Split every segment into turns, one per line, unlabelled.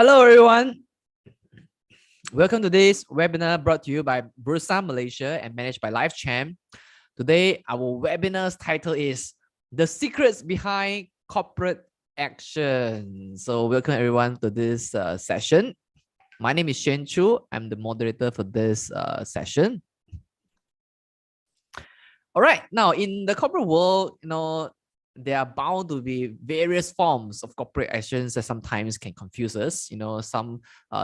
Hello, everyone. Welcome to this webinar brought to you by Bursa Malaysia and managed by LifeChamp. Today, our webinar's title is The Secrets Behind Corporate Action. So welcome everyone to this session. My name is Shen Chu. I'm the moderator for this session. All right, now in the corporate world, there are bound to be various forms of corporate actions that sometimes can confuse us. Some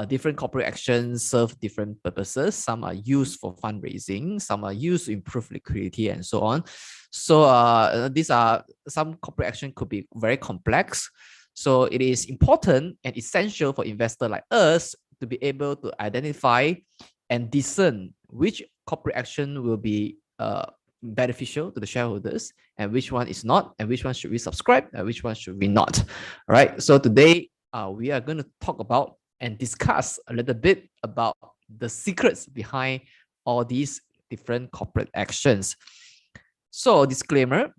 different corporate actions serve different purposes. Some are used for fundraising, some are used to improve liquidity, and so on. So these are some corporate action could be very complex. So it is important and essential for investors like us to be able to identify and discern which corporate action will be beneficial to the shareholders and which one is not, and which one should we subscribe and which one should we not. All right, so today we are going to talk about and discuss a little bit about the secrets behind all these different corporate actions. So disclaimer,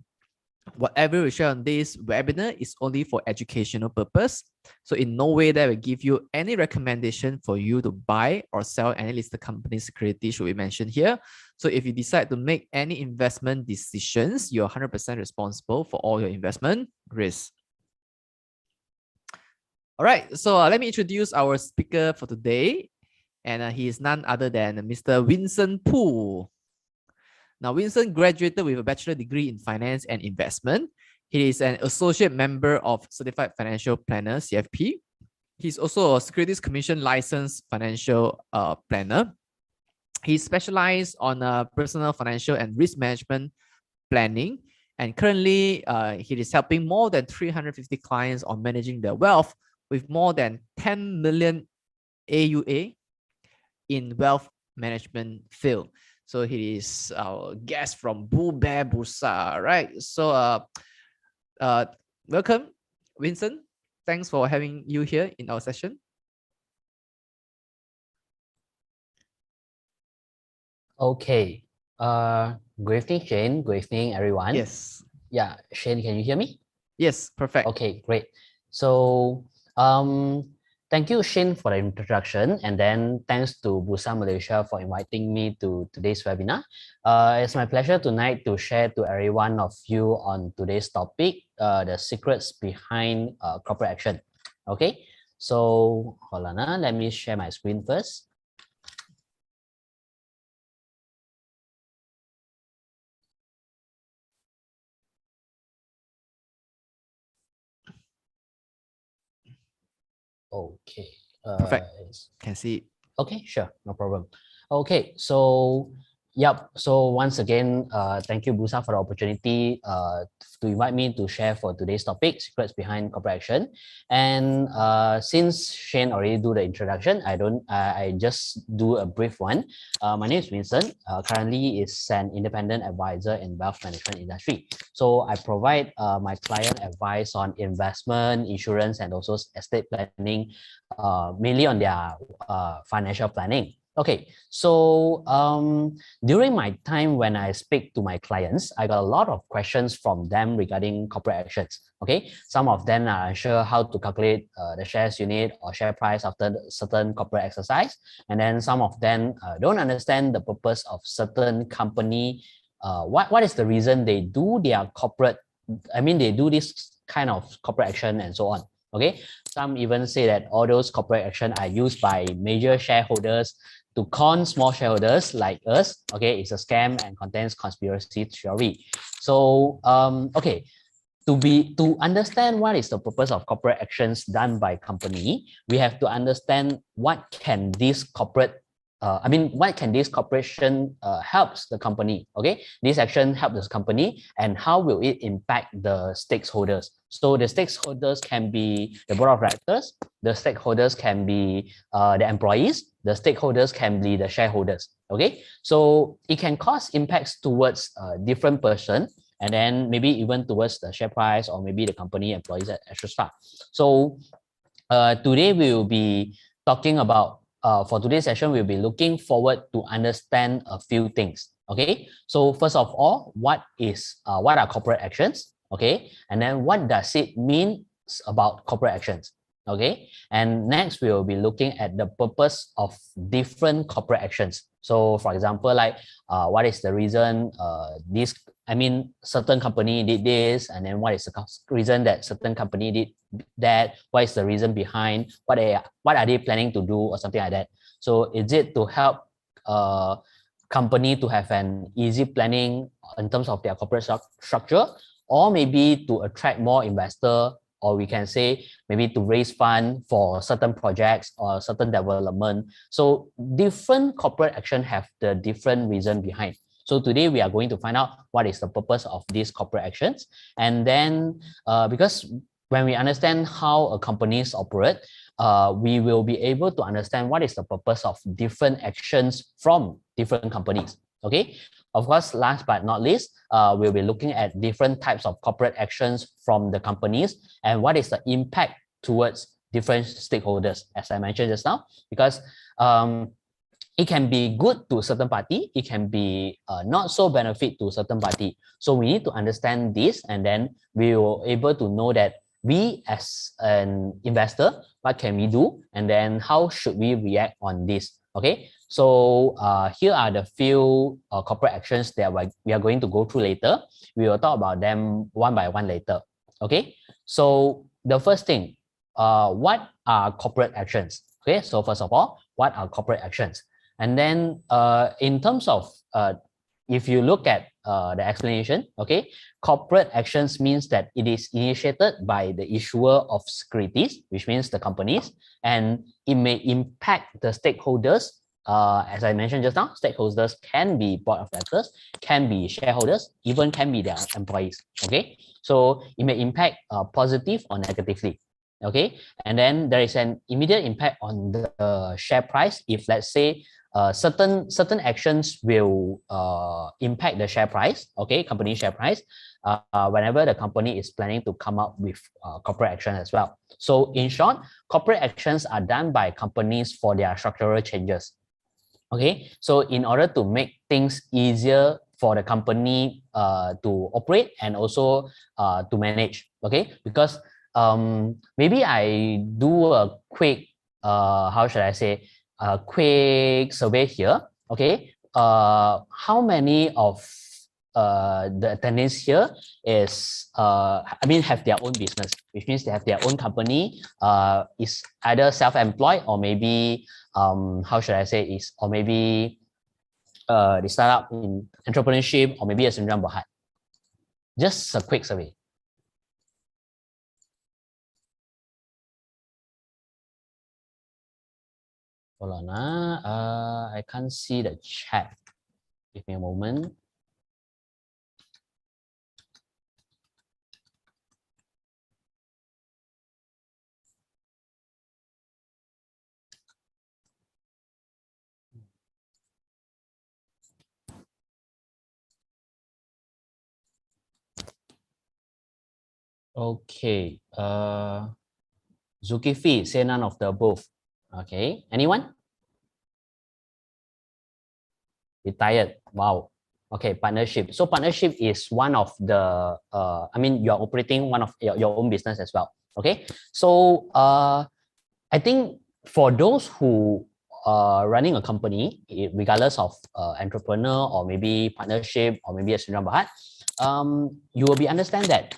whatever we share on this webinar is only for educational purpose. So in no way that will give you any recommendation for you to buy or sell any listed company security should we mention here. So if you decide to make any investment decisions, you're 100% responsible for all your investment risks. All right, so let me introduce our speaker for today. And he is none other than Mr. Winson Phoo. Now, Winson graduated with a bachelor degree in finance and investment. He is an associate member of Certified Financial Planner, CFP. He's also a Securities Commission licensed financial planner. He specialized on personal financial and risk management planning. And currently, he is helping more than 350 clients on managing their wealth with more than 10 million AUA in wealth management field. So he is our guest from BullBearBursa, right? So welcome, Winson. Thanks for having you here in our session.
Okay. Good evening, Shane. Good evening, everyone.
Yes.
Yeah, Shane, can you hear me?
Yes, perfect.
Okay, great. So thank you, Shane, for the introduction, and then thanks to Bursa Malaysia for inviting me to today's webinar. It's my pleasure tonight to share to every one of you on today's topic, the secrets behind corporate action. Okay, so hold on, let me share my screen first. Okay.
Perfect. Can see.
Okay, sure, no problem. Okay, so so once again, thank you, Bursa, for the opportunity to invite me to share for today's topic, secrets behind corporate action. And since Shane already do the introduction, I just do a brief one. My name is Winson. Currently is an independent advisor in wealth management industry. So I provide my client advice on investment, insurance, and also estate planning, mainly on their financial planning. Okay, so during my time when I speak to my clients, I got a lot of questions from them regarding corporate actions. Okay, some of them are unsure how to calculate the shares unit or share price after certain corporate exercise, and then some of them don't understand the purpose of certain company. What is the reason they do their corporate? I mean, they do this kind of corporate action and so on. Okay, some even say that all those corporate action are used by major shareholders to con small shareholders like us. Okay, it's a scam and contains conspiracy theory. So okay, to understand what is the purpose of corporate actions done by company, we have to understand what can this corporate what can this corporation helps the company? Okay, this action help this company, and how will it impact the stakeholders? So the stakeholders can be the board of directors, the stakeholders can be the employees, the stakeholders can be the shareholders. Okay, so it can cause impacts towards different person, and then maybe even towards the share price or maybe the company employees, etc. So today we will be talking about for today's session, we'll be looking forward to understand a few things. Okay, so first of all, what are corporate actions? Okay, and then what does it mean about corporate actions? Okay, and next we will be looking at the purpose of different corporate actions. So for example, like what is the reason certain company did this, and then what is the reason that certain company did that? What is the reason behind? What are they planning to do, or something like that? So is it to help company to have an easy planning in terms of their corporate structure, or maybe to attract more investor, or we can say maybe to raise fund for certain projects or certain development. So different corporate action have the different reason behind. So today we are going to find out what is the purpose of these corporate actions. And then because when we understand how a companies operate, we will be able to understand what is the purpose of different actions from different companies. Okay, of course, last but not least, we'll be looking at different types of corporate actions from the companies and what is the impact towards different stakeholders, as I mentioned just now, because it can be good to a certain party, it can be not so benefit to a certain party. So we need to understand this, and then we will able to know that we as an investor, what can we do, and then how should we react on this. Okay, so here are the few corporate actions that we are going to go through later. We will talk about them one by one later. Okay, so the first thing, what are corporate actions? Okay, so first of all, what are corporate actions? And then in terms of, if you look at the explanation, okay, corporate actions means that it is initiated by the issuer of securities, which means the companies, and it may impact the stakeholders. As I mentioned just now, stakeholders can be board of directors, can be shareholders, even can be their employees. Okay, so it may impact positive or negatively. Okay, and then there is an immediate impact on the share price if, let's say, certain actions will impact the share price, okay, company share price, whenever the company is planning to come up with corporate action as well. So in short, corporate actions are done by companies for their structural changes. Okay, so in order to make things easier for the company to operate and also to manage, okay, because maybe I do a quick, how should I say, a quick survey here. Okay, how many of the attendees here is have their own business, which means they have their own company, is either self-employed or maybe how should I say, is, or maybe they start up in entrepreneurship, or maybe a Sdn Bhd. Just a quick survey. Hold on, I can't see the chat. Give me a moment. Okay, Zulkifli, say none of the above. Okay, anyone? Retired. Wow. Okay, partnership. So partnership is one of the, you're operating one of your own business as well. Okay, so I think for those who are running a company, regardless of entrepreneur or maybe partnership or maybe a Sdn Bhd, you will be understand that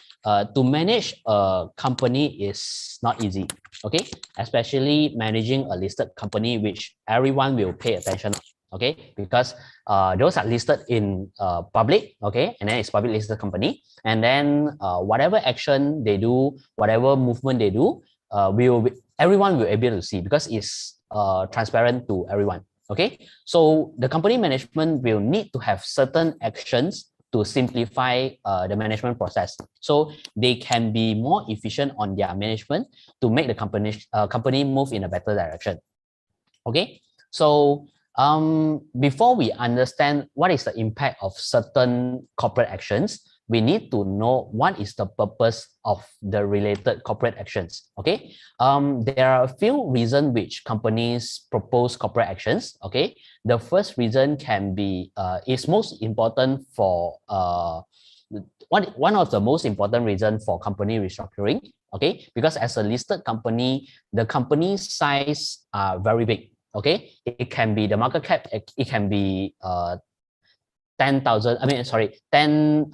to manage a company is not easy. Okay, especially managing a listed company, which everyone will pay attention. Okay, because those are listed in public, okay, and then it's public listed company, and then whatever action they do, whatever movement they do, everyone will be able to see because it's transparent to everyone. Okay, so the company management will need to have certain actions to simplify the management process, so they can be more efficient on their management to make the company move in a better direction. Okay, so before we understand what is the impact of certain corporate actions, we need to know what is the purpose of the related corporate actions. Okay, there are a few reasons which companies propose corporate actions. Okay, the first reason can be is most important for one of the most important reasons for company restructuring Okay, because as a listed company, the company size are very big. Okay, it can be the market cap, it can be 10,000, I mean, sorry, 10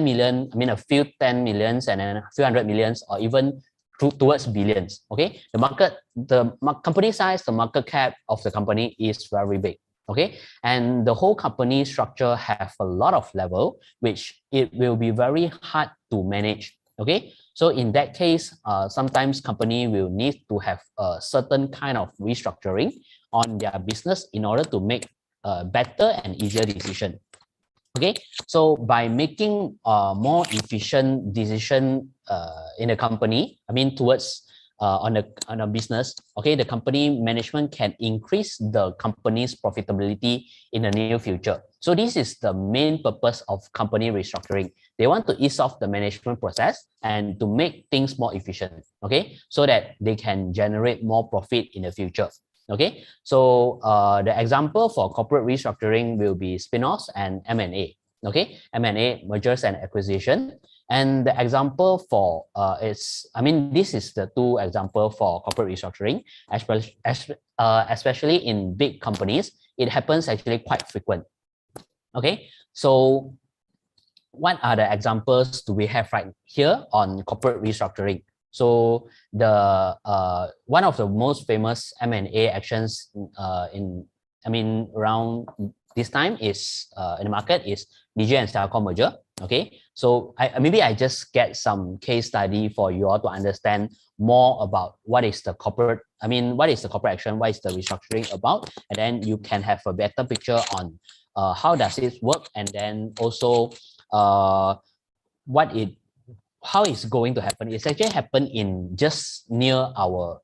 million, I mean, a few 10 millions and then a few hundred millions, or even towards billions. Okay, the company size, the market cap of the company is very big. Okay, and the whole company structure have a lot of level, which it will be very hard to manage. Okay, so in that case, sometimes company will need to have a certain kind of restructuring on their business in order to make a better and easier decision. Okay, so by making more efficient decision in a company, I mean towards on a business, okay, the company management can increase the company's profitability in the near future. So this is the main purpose of company restructuring. They want to ease off the management process and to make things more efficient, okay, so that they can generate more profit in the future. Okay, so the example for corporate restructuring will be spin-offs and M&A. Okay, M&A, mergers and acquisition. And the example for this is the two example for corporate restructuring, especially in big companies. It happens actually quite frequent. Okay, so what are the examples do we have right here on corporate restructuring? So the one of the most famous M&A actions around this time is in the market is DG and Celcom merger. Okay, so maybe I just get some case study for you all to understand more about what is the corporate action, what is the restructuring about, and then you can have a better picture on how does it work, and then also how it's going to happen. It's actually happen in just near around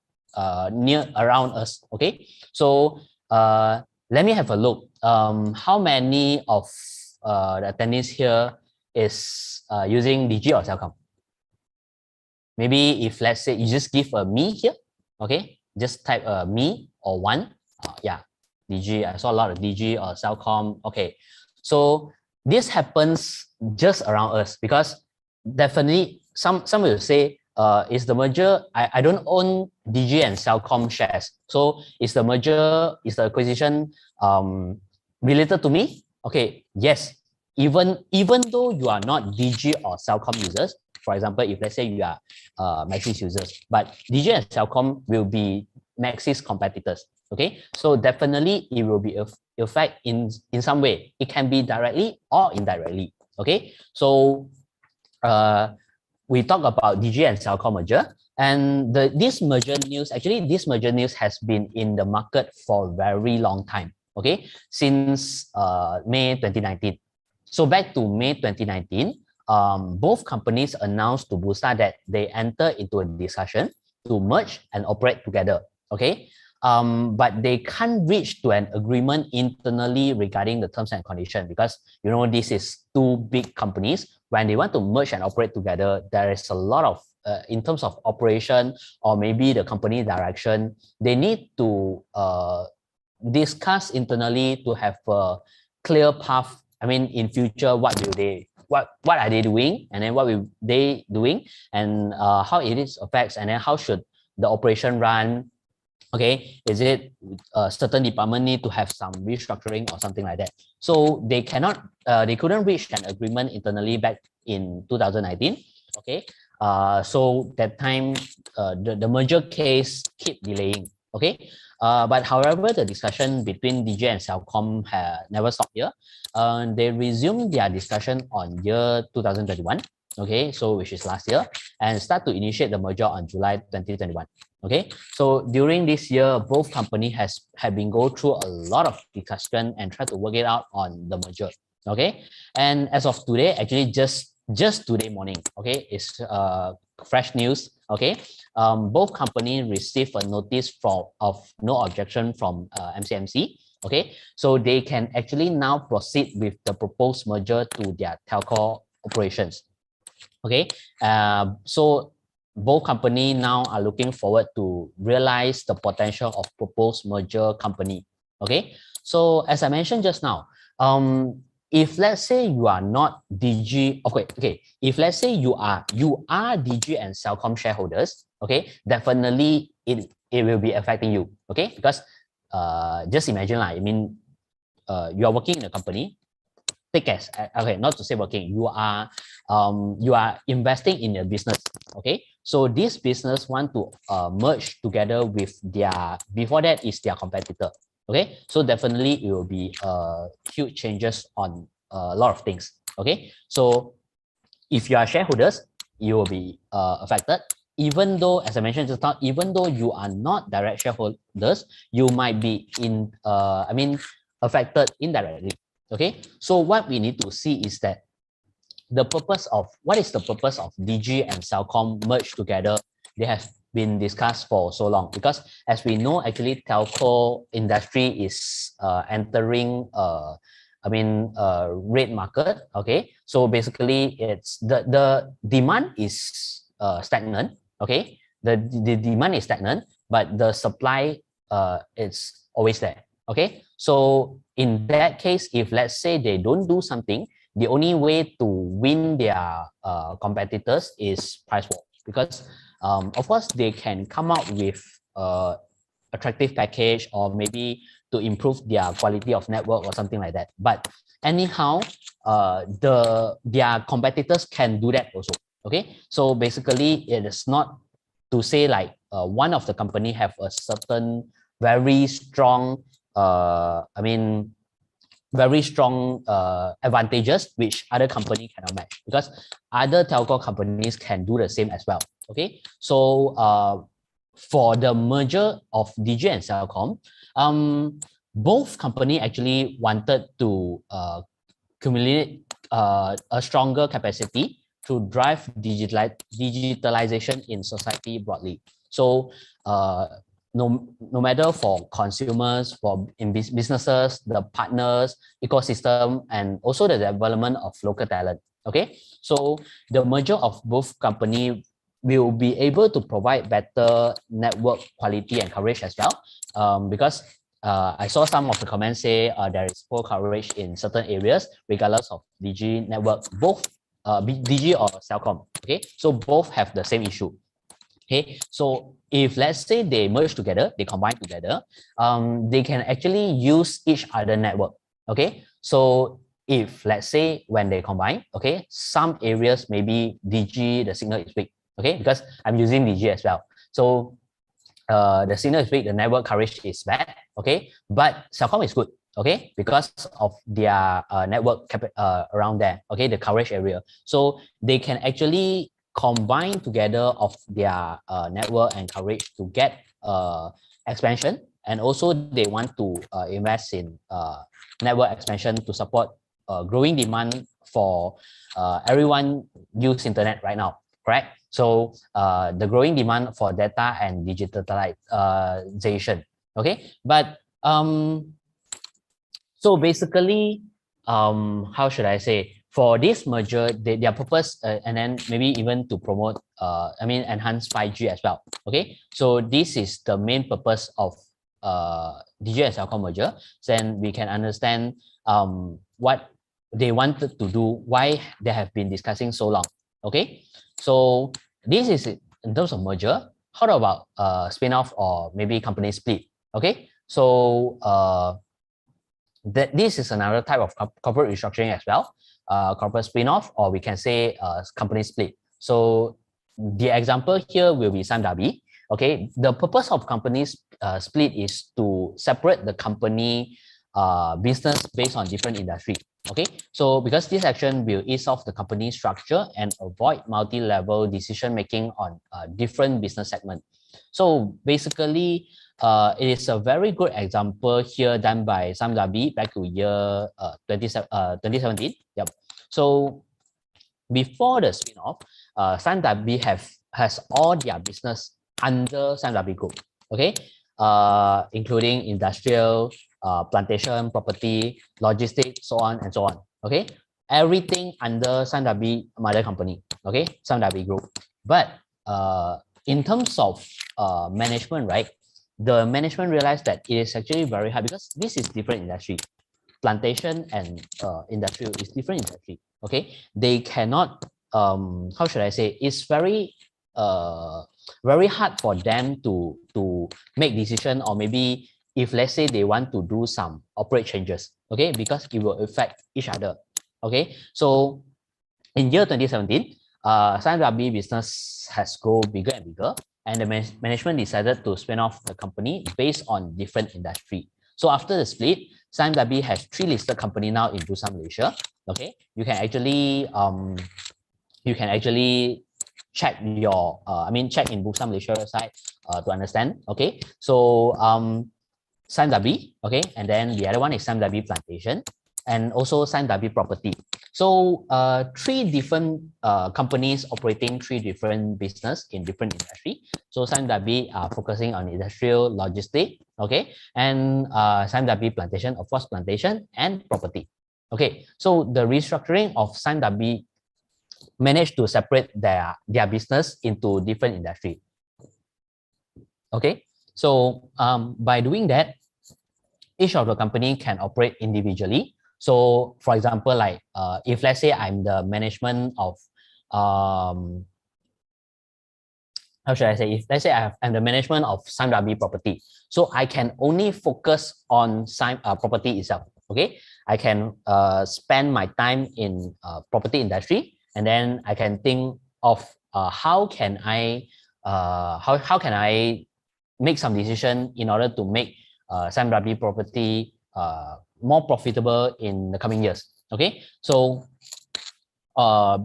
us. Okay, so let me have a look. How many of the attendees here is using DG or Celcom? Maybe if let's say you just give a me here, okay, just type a me or one. Yeah, DG. I saw a lot of DG or Celcom. Okay, so this happens just around us because definitely some will say is the merger, I don't own DG and Celcom shares, so is the acquisition related to me? Okay, yes, even though you are not DG or Celcom users. For example, if let's say you are Maxis users, but DG and Celcom will be Maxis competitors. Okay, so definitely it will be effect in some way. It can be directly or indirectly. Okay, so we talk about DG and Celcom merger, and this merger news has been in the market for a very long time. Okay, since May 2019. So back to May 2019, both companies announced to Bursa that they enter into a discussion to merge and operate together. Okay, but they can't reach to an agreement internally regarding the terms and conditions because this is two big companies. When they want to merge and operate together, there is a lot of in terms of operation or maybe the company direction, they need to discuss internally to have a clear path. In future, what are they doing, and then what will they doing, and how it is affects, and then how should the operation run. Okay, is it a certain department need to have some restructuring or something like that? So they couldn't reach an agreement internally back in 2019. Okay, so that time the merger case keep delaying. Okay, but however, the discussion between DG and Celcom never stopped here. They resumed their discussion on year 2021. Okay, so which is last year, and start to initiate the merger on July 2021. Okay, so during this year, both companies have been go through a lot of discussion and try to work it out on the merger. Okay, and as of today, actually just today morning, okay, it's fresh news. Okay, both companies received a notice of no objection from MCMC. Okay, so they can actually now proceed with the proposed merger to their telco operations. Okay, so both companies now are looking forward to realize the potential of proposed merger company. Okay, so as I mentioned just now, if let's say you are not DG, okay, if let's say you are DG and Celcom shareholders, okay, definitely it will be affecting you, okay, because just imagine like, I mean, you are working in a company, take as, okay, not to say working, you are investing in a business, okay, so this business want to merge together with their, before that is their competitor, okay, so definitely it will be huge changes on a lot of things, okay, so if you are shareholders, you will be affected. Even though, as I mentioned just now, even though you are not direct shareholders, you might be affected indirectly. Okay, so what we need to see is that what is the purpose of DG and Celcom merged together? They have been discussed for so long, because as we know, actually telco industry is entering red market. Okay, so basically it's the demand is stagnant. Okay, the demand is stagnant, but the supply it's always there. Okay, so in that case, if let's say they don't do something, the only way to win their competitors is price war, because of course they can come out with attractive package, or maybe to improve their quality of network or something like that. But anyhow, their competitors can do that also. Okay, so basically it is not to say like one of the company have a certain very strong advantages which other company cannot match, because other telco companies can do the same as well. Okay, so for the merger of DG and Celcom, both company actually wanted to accumulate a stronger capacity to drive digitalization in society broadly. So no matter for consumers, for businesses, the partners, ecosystem, and also the development of local talent. Okay, so the merger of both company will be able to provide better network quality and coverage as well, because I saw some of the comments say there is poor coverage in certain areas, regardless of DG network, both DG or Celcom. Okay, so both have the same issue. Okay, so if let's say they merge together, they combine together, they can actually use each other network. Okay, so if let's say when they combine, okay, some areas maybe DG the signal is weak. Okay, because I'm using DG as well. So the signal is weak, the network coverage is bad. Okay, but Celcom is good. Okay, because of their network around there. Okay, the coverage area. So they can actually combine together of their network and coverage to get expansion, and also they want to invest in network expansion to support growing demand for everyone use internet right now, correct? So the growing demand for data and digitalization. Okay, but so basically, how should I say? For this merger, their purpose, and then maybe even to promote, enhance 5G as well. Okay, so this is the main purpose of DG and Celcom merger. Then we can understand what they wanted to do, why they have been discussing so long. Okay, so this is in terms of merger. How about spin-off or maybe company split? Okay, so this is another type of corporate restructuring as well, corporate spin-off, or we can say company split. So the example here will be Samdabi. Okay, the purpose of company split is to separate the company business based on different industry. Okay, so because this action will ease off the company structure and avoid multi-level decision making on different business segment. So basically, it is a very good example here done by Samdabi back to year 2017. Yep. So before the spin-off, Samdabi has all their business under Samdabi Group. Okay, including industrial, plantation, property, logistics, so on and so on. Okay, everything under Samdabi mother company. Okay, Samdabi Group. But in terms of management, right? The management realized that it is actually very hard, because this is different industry. plantation and industrial is different industry. Okay, they cannot how should I say? It's very hard for them to make decision, or maybe if let's say they want to do some operate changes, okay, because it will affect each other. Okay, so in year 2017, Sime Darby business has grown bigger and bigger, and the management decided to spin off the company based on different industry. So after the split, Sime Darby has 3 listed company now in Bursa Malaysia. Okay, you can actually check your check in Bursa Malaysia website to understand. Okay, so Sime Darby, okay, and then the other one is Sime Darby Plantation, and also Sime Darby Property. So 3 different companies operating 3 different business in different industry. So Sime Darby are focusing on industrial logistic, okay, and Sime Darby Plantation, of course, plantation and property. Okay, so the restructuring of Sime Darby managed to separate their business into different industry. Okay, so by doing that, each of the company can operate individually. So for example, like if let's say I'm the management of how should I say, if let's say I'm the management of Sime Darby Property, so I can only focus on property itself. Okay, I can spend my time in property industry, and then I can think of how can I make some decision in order to make Sime Darby Property more profitable in the coming years. Okay, so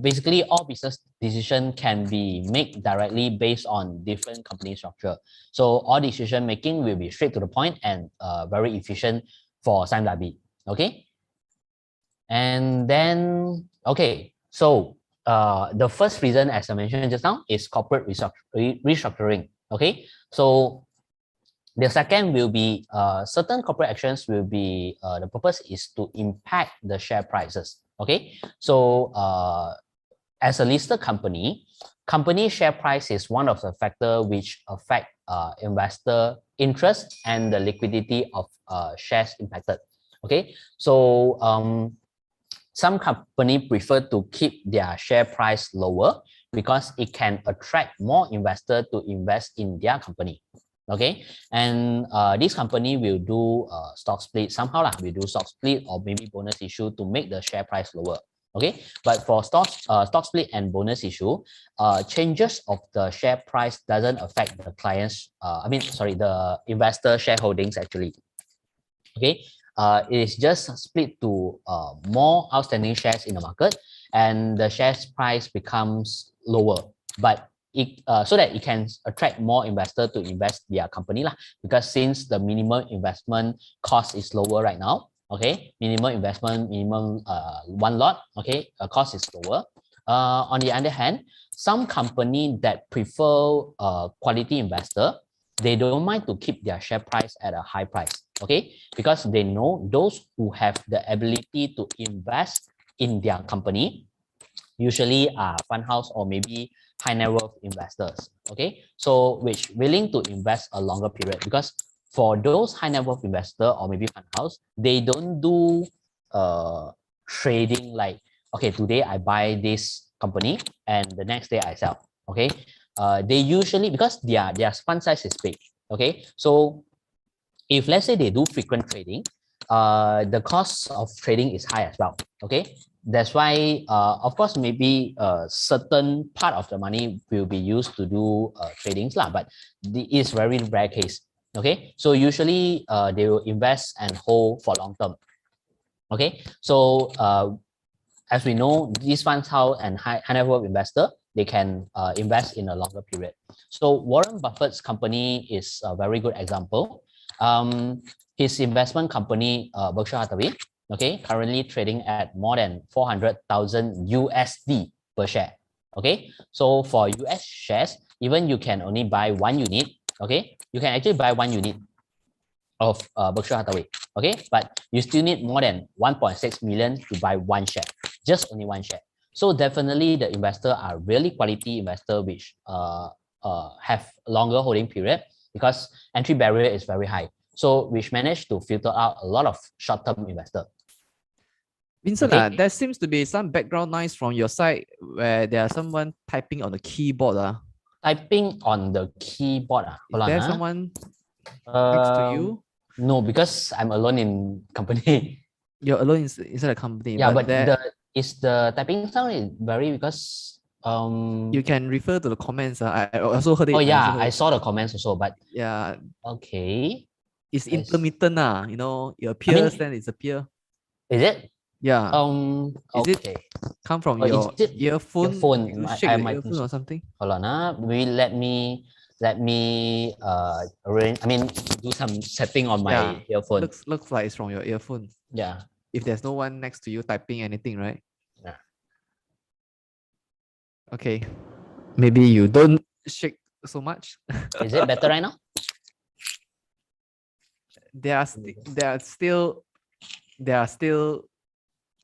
basically all business decision can be made directly based on different company structure. So all decision making will be straight to the point and very efficient for Sime Darby. Okay, and then okay, so the first reason, as I mentioned just now, is corporate restructuring. Okay, so the second will be certain corporate actions will be the purpose is to impact the share prices. Okay, so as a listed company share price is one of the factor which affect investor interest and the liquidity of shares impacted. Okay, so some company prefer to keep their share price lower because it can attract more investor to invest in their company. Okay, and this company will do stock split somehow lah. We do stock split or maybe bonus issue to make the share price lower. Okay, but for stock split and bonus issue, changes of the share price doesn't affect the clients. The investor shareholdings actually. Okay, it is just split to more outstanding shares in the market, and the shares price becomes lower. But it so that it can attract more investor to invest their company lah. Because since the minimum investment cost is lower right now, okay, minimum one lot, okay, cost is lower. On the other hand, some company that prefer quality investor, they don't mind to keep their share price at a high price, okay, because they know those who have the ability to invest in their company usually are fund house or maybe high net worth investors, okay, so which willing to invest a longer period. Because for those high net worth investor or maybe fund house, they don't do trading like, okay, today I buy this company and the next day I sell. Okay, they usually, because their fund size is big, okay, so if let's say they do frequent trading, the cost of trading is high as well. Okay, that's why of course maybe a certain part of the money will be used to do tradings lah, but it is very rare case. Okay, so usually they will invest and hold for long term. Okay, so as we know, these funds house and high net worth investor, they can invest in a longer period. So Warren Buffett's company is a very good example. His investment company, Berkshire Hathaway, okay, currently trading at more than 400,000 USD per share. Okay, so for US shares, even you can only buy 1 unit. Okay, you can actually buy 1 unit of Berkshire Hathaway. Okay, but you still need more than 1.6 million to buy 1 share, just only 1 share. So definitely the investor are really quality investor which have longer holding period, because entry barrier is very high. So which managed to filter out a lot of short-term investor.
Vincent,
Okay,
there seems to be some background noise from your side where there are someone typing on the keyboard.
typing on the keyboard.
Is
Hold on.
there someone next to
Um,
you?
no, because I'm alone in company.
You're alone inside the company,
Yeah,
but
but
there
the typing sound is very because
you can refer to the comments. I also heard
oh
it. I also
yeah,
heard
I
it.
saw the comments also, but
Yeah,
okay.
it's
Let's,
intermittent. It
I
appears,
mean,
then it disappears.
is it?
Yeah. Is it
Okay.
come from
Is
your
it your
earphone? Did
phone?
you shake
I
the
might think
earphone
so.
or something?
Hold on, maybe let me arrange. I mean, do some setting on
Yeah.
my earphone.
Looks like it's from your earphone.
Yeah.
If there's no one next to you typing anything, right?
Yeah.
Okay. Maybe you don't shake so much.
Is it better right now?
There are still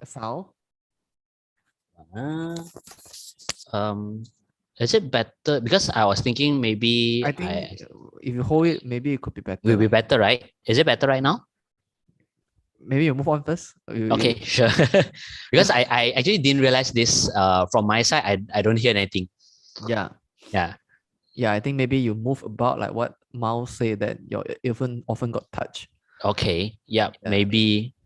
a sound.
Uh, um, is it better? Because I was thinking maybe
I
I
think if you hold it, maybe it could be better.
will be better, right? Is it better right now?
Maybe you move on first.
Okay, sure. Because I actually didn't realize this. From my side, I don't hear anything.
Yeah.
Yeah.
Yeah, I think maybe you move about like what Miles said that your earphone often got touched.
Okay. Yeah.
Yeah.
Maybe.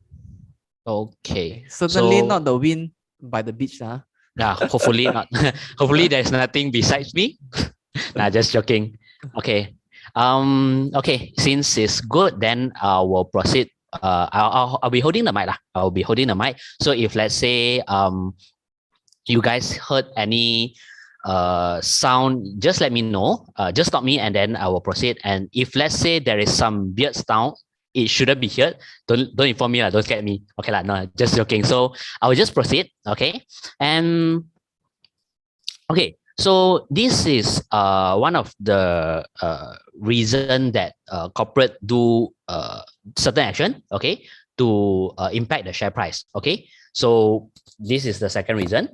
Okay.
Certainly not
So
the wind by the beach.
yeah, hopefully not. Hopefully there's nothing besides me. Nah, just joking. Okay. Okay. Since it's good, then we'll proceed. I'll be holding the mic lah. I'll be holding the mic. So if let's say you guys heard any sound, just let me know. Just stop me, and then I will proceed. And if let's say there is some weird sound, it shouldn't be heard. Don't inform me lah. Don't scare me. Okay lah. No, just joking. So I will just proceed. Okay. And okay. So this is one of the reason that corporate do certain action, okay, to impact the share price. Okay. So this is the second reason.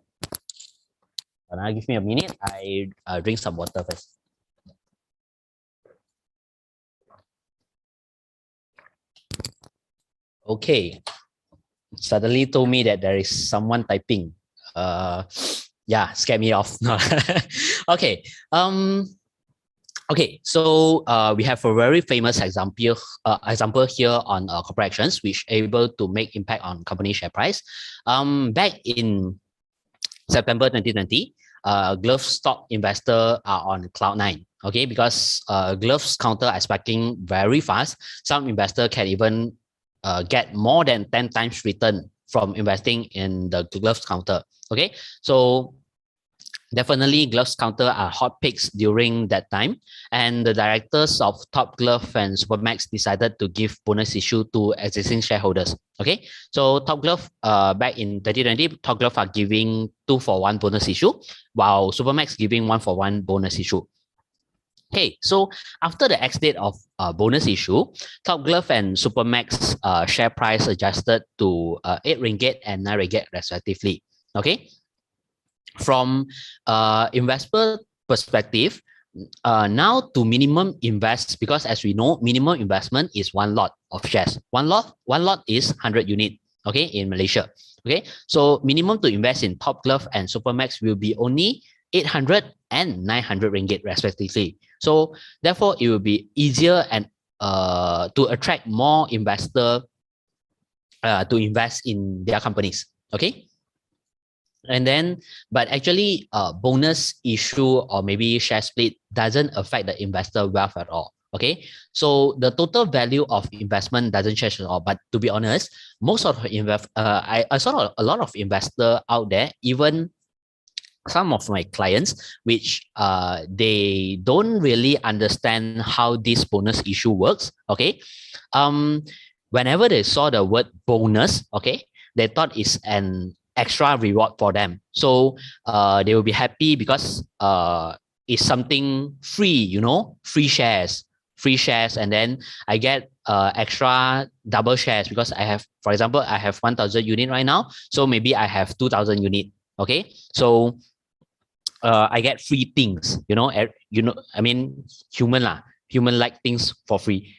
Now give me a minute. I drink some water first. Okay. Suddenly told me that there is someone typing. Yeah, scare me off. Okay. Okay, so we have a very famous example here on corporate actions, which able to make impact on company share price. Back in September 2020, glove stock investor are on cloud nine. Okay, because gloves counter are spiking very fast. Some investor can even get more than 10 times return from investing in the gloves counter. Okay, so definitely gloves counter are hot picks during that time, and the directors of Top Glove and Supermax decided to give bonus issue to existing shareholders. Okay, so Top Glove back in 2020, Top Glove are giving 2-for-1 bonus issue, while Supermax giving 1-for-1 bonus issue. Okay, so after the ex-date of bonus issue, Top Glove and Supermax share price adjusted to 8 ringgit and 9 ringgit respectively. Okay, from investor perspective, now to minimum invest, because as we know, minimum investment is one lot of shares. One lot is 100 unit. Okay, in Malaysia. Okay, so minimum to invest in Top Glove and Supermax will be only 800 and 900 ringgit respectively. So therefore, it will be easier and to attract more investor to invest in their companies. Okay. And then, but actually, bonus issue or maybe share split doesn't affect the investor wealth at all. Okay, so the total value of investment doesn't change at all. But to be honest, most of the I saw a lot of investor out there, even some of my clients, which they don't really understand how this bonus issue works. Okay, whenever they saw the word bonus, okay, they thought it's an extra reward for them. So they will be happy because it's something free, free shares, and then I get extra double shares because I have, for example, I have 1,000 unit right now, so maybe I have 2,000 unit. Okay, so I get free things, I mean, human like things for free.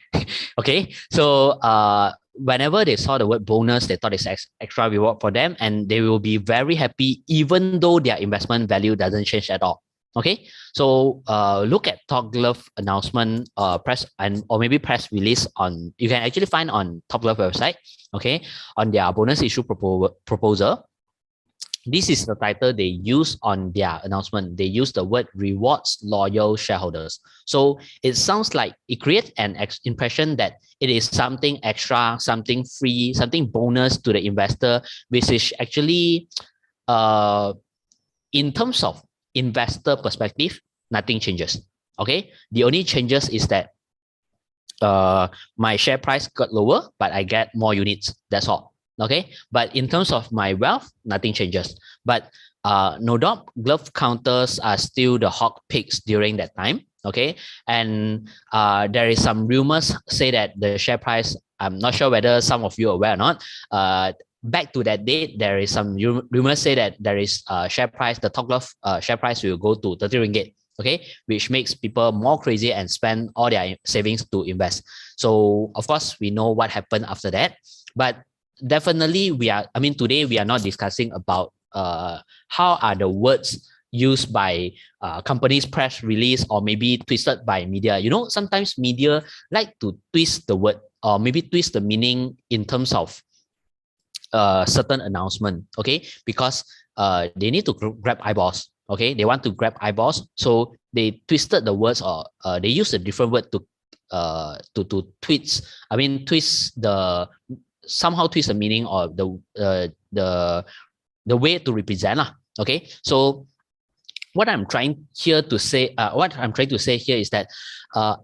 Okay, so whenever they saw the word bonus, they thought it's extra reward for them, and they will be very happy even though their investment value doesn't change at all. Okay, so look at Top Glove announcement, press and or maybe press release on, you can actually find on Top Glove website. Okay, on their bonus issue proposal. This is the title they use on their announcement. They use the word rewards loyal shareholders. So it sounds like it creates an impression that it is something extra, something free, something bonus to the investor, which is actually, in terms of investor perspective, nothing changes. Okay, the only changes is that my share price got lower, but I get more units. That's all. Okay, but in terms of my wealth, nothing changes. But no doubt, glove counters are still the hot picks during that time. Okay, and there is some rumors say that the share price, I'm not sure whether some of you are aware or not. Back to that date, there is some rumors say that there is share price, the Top Glove share price will go to 30 ringgit. Okay, which makes people more crazy and spend all their savings to invest. So of course, we know what happened after that, but definitely today we are not discussing about how are the words used by companies press release or maybe twisted by media. You know, sometimes media like to twist the word or maybe twist the meaning in terms of certain announcement. Okay, because they need to grab eyeballs. Okay, they want to grab eyeballs, so they twisted the words, or they use a different word to twist. Twist the, somehow twist the meaning or the way to represent lah. Okay, so what I'm trying to say here is that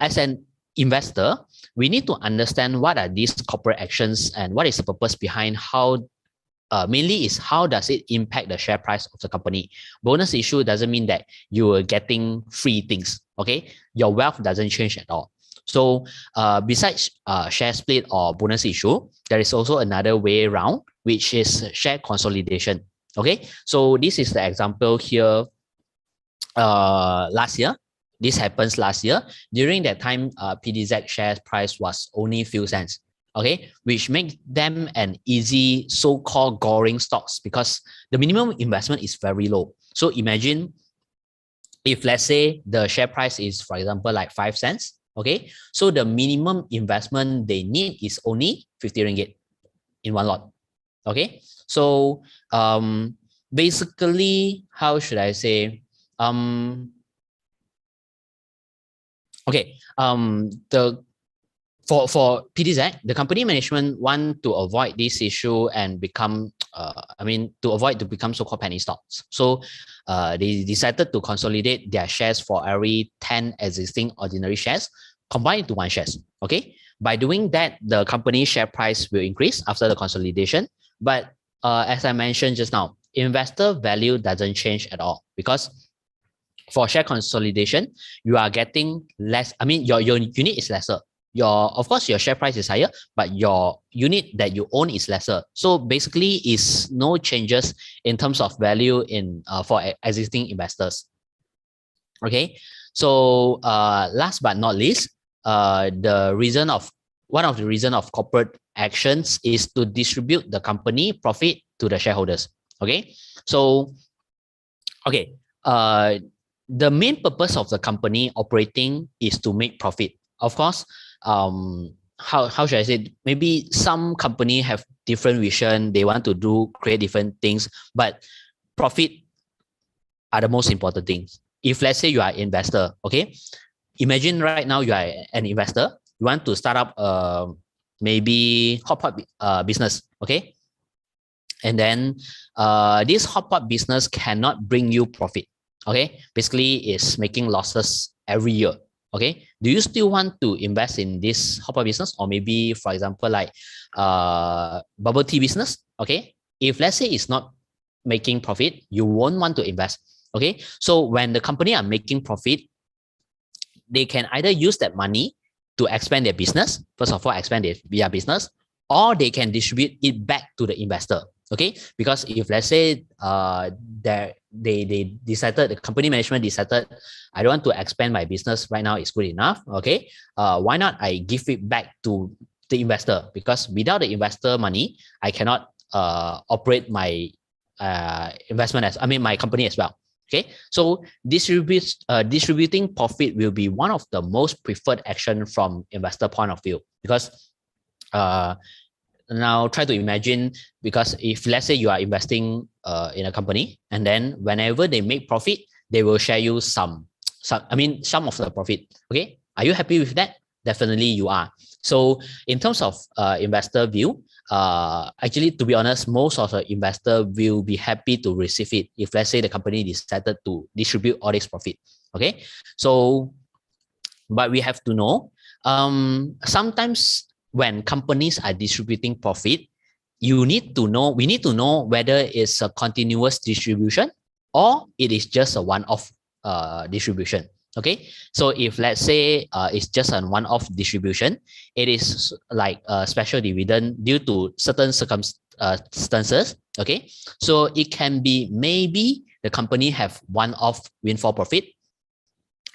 as an investor, we need to understand what are these corporate actions and what is the purpose behind how. Mainly is how does it impact the share price of the company. Bonus issue doesn't mean that you are getting free things. Okay, your wealth doesn't change at all. So besides share split or bonus issue, there is also another way around, which is share consolidation. Okay, so this is the example here. Last year, this happens last year. During that time, PDZ share price was only few cents. Okay, which makes them an easy so-called goring stocks because the minimum investment is very low. So imagine if, let's say, the share price is, for example, like 5 cents. Okay, so the minimum investment they need is only 50 ringgit in one lot. Okay, so basically, how should I say? For PDZ, the company management want to avoid this issue and become, to avoid to become so-called penny stocks. So they decided to consolidate their shares for every 10 existing ordinary shares, combine into one shares. Okay, by doing that, the company share price will increase after the consolidation. But as I mentioned just now, investor value doesn't change at all because for share consolidation, you are getting less. Your unit is lesser. Of course, your share price is higher, but your unit that you own is lesser. So basically, is no changes in terms of value in for existing investors. Okay, so last but not least, one of the reason of corporate actions is to distribute the company profit to the shareholders. Okay, so the main purpose of the company operating is to make profit. Of course, how should I say? Maybe some company have different vision. They want to create different things, but profit are the most important things. If let's say you are an investor, okay, imagine right now you are an investor. You want to start up maybe hot pot business, okay, and then this hot pot business cannot bring you profit. Okay, basically it's making losses every year. Okay, do you still want to invest in this hot pot business, or maybe, for example, like bubble tea business? Okay, if let's say it's not making profit, you won't want to invest. Okay, so when the company are making profit, they can either use that money to expand their business. First of all, expand their business, or they can distribute it back to the investor. Okay, because if let's say they decided, the company management decided, I don't want to expand my business right now, it's good enough. Okay, why not I give it back to the investor, because without the investor money, I cannot operate my my company as well. Okay, so distributing profit will be one of the most preferred action from investor point of view, because now try to imagine, because if let's say you are investing in a company, and then whenever they make profit, they will share you some of the profit. Okay, are you happy with that? Definitely you are. So in terms of investor view, actually, to be honest, most of the investor will be happy to receive it if let's say the company decided to distribute all this profit. Okay, so but we have to know, sometimes when companies are distributing profit, we need to know whether it's a continuous distribution or it is just a one-off distribution. Okay, so if let's say it's just a one-off distribution, it is like a special dividend due to certain circumstances. Okay, so it can be maybe the company have one-off windfall profit.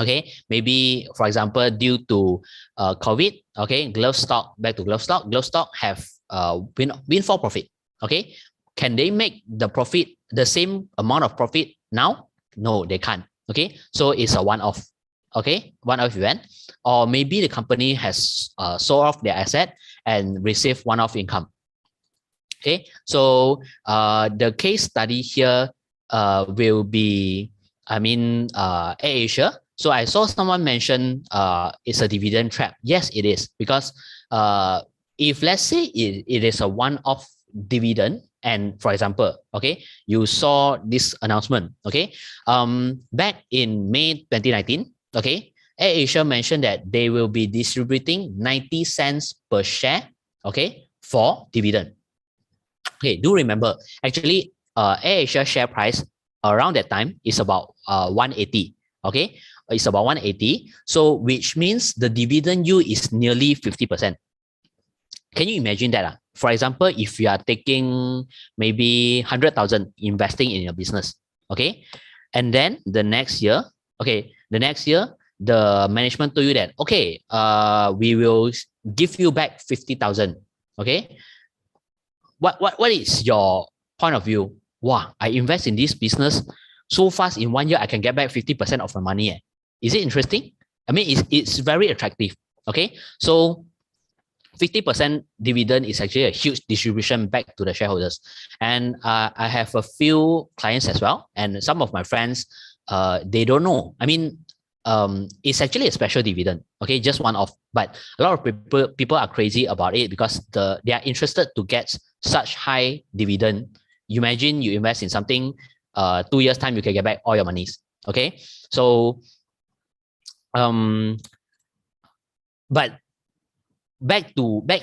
Okay, maybe for example due to COVID. Okay, glove stock have windfall profit. Okay, can they make the same amount of profit now? No, they can't. Okay, so it's a one-off. Okay, one-off event, or maybe the company has sold off their asset and received one-off income. Okay, so the case study here will be, AirAsia. So I saw someone mention it's a dividend trap. Yes, it is, because if let's say it is a one-off dividend, and for example, okay, you saw this announcement, okay, back in May 2019, okay, AirAsia mentioned that they will be distributing 90 cents per share, okay, for dividend. Okay, do remember, actually, AirAsia share price around that time is about 180, okay, it's about 180, so which means the dividend yield is nearly 50%. Can you imagine that? For example, if you are taking maybe 100,000 investing in your business, okay, and then the next year, the management told you that, okay, we will give you back 50,000. Okay, what is your point of view? Wow, I invest in this business so fast, in 1 year I can get back 50% of my money. Is it interesting? I mean, it's very attractive. Okay, so 50% dividend is actually a huge distribution back to the shareholders. And I have a few clients as well, and some of my friends, they don't know. I mean, it's actually a special dividend, okay, just one off. But a lot of people are crazy about it because they are interested to get such high dividend. You imagine you invest in something, 2 years time you can get back all your monies. Okay, so but back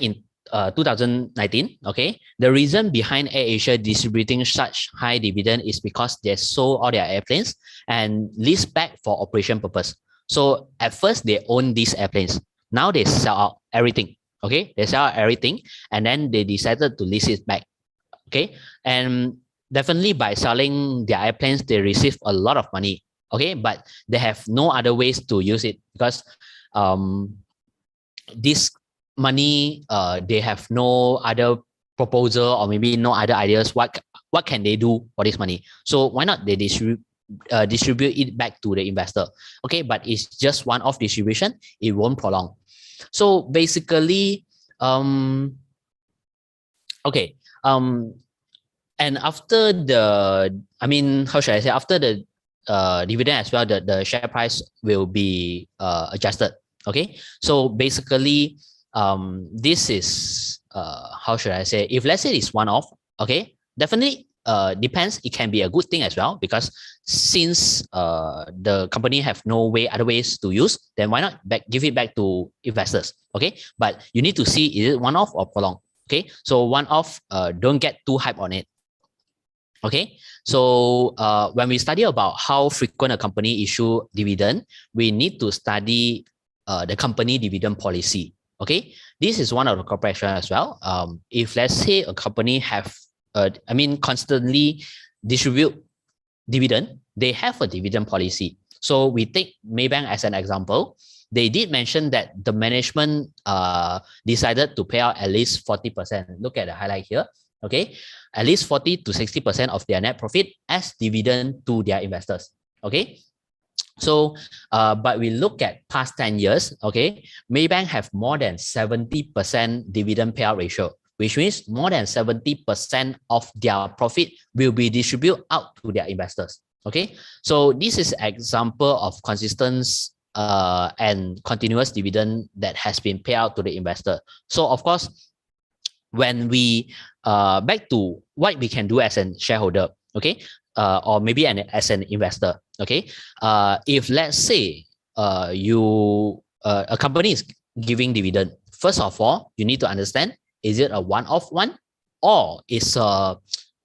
in 2019, okay, the reason behind AirAsia distributing such high dividend is because they sold all their airplanes and leased back for operation purpose. So at first they own these airplanes. Now they sell out everything. Okay, they sell out everything, and then they decided to lease it back. Okay, and definitely by selling their airplanes, they receive a lot of money. Okay, but they have no other ways to use it because this money, they have no other proposal or maybe no other ideas. What can they do for this money? So why not they distribute it back to the investor? Okay, but it's just one-off distribution. It won't prolong. So basically, okay, and after the, how should I say? After the dividend as well, the share price will be adjusted. Okay, so basically, this is how should I say? If let's say it's one-off, okay, definitely depends. It can be a good thing as well, because since the company have no other ways to use, then why not give it back to investors? Okay, but you need to see, is it one-off or prolonged? Okay, so one-off, don't get too hype on it. Okay, so when we study about how frequent a company issue dividend, we need to study the company dividend policy. Okay, this is one of the corporation as well. If let's say a company have, constantly distribute dividend, they have a dividend policy. So we take Maybank as an example. they did mention that the management decided to pay out at least 40%. Look at the highlight here. Okay, at least 40 to 60% of their net profit as dividend to their investors. Okay, so but we look at past 10 years. Okay, Maybank have more than 70% dividend payout ratio, which means more than 70% of their profit will be distributed out to their investors. Okay, so this is an example of consistent and continuous dividend that has been paid out to the investor. So of course, when we back to what we can do as a shareholder, okay, or maybe as an investor, okay, if let's say a company is giving dividend, first of all, you need to understand, is it a one-off one, or is a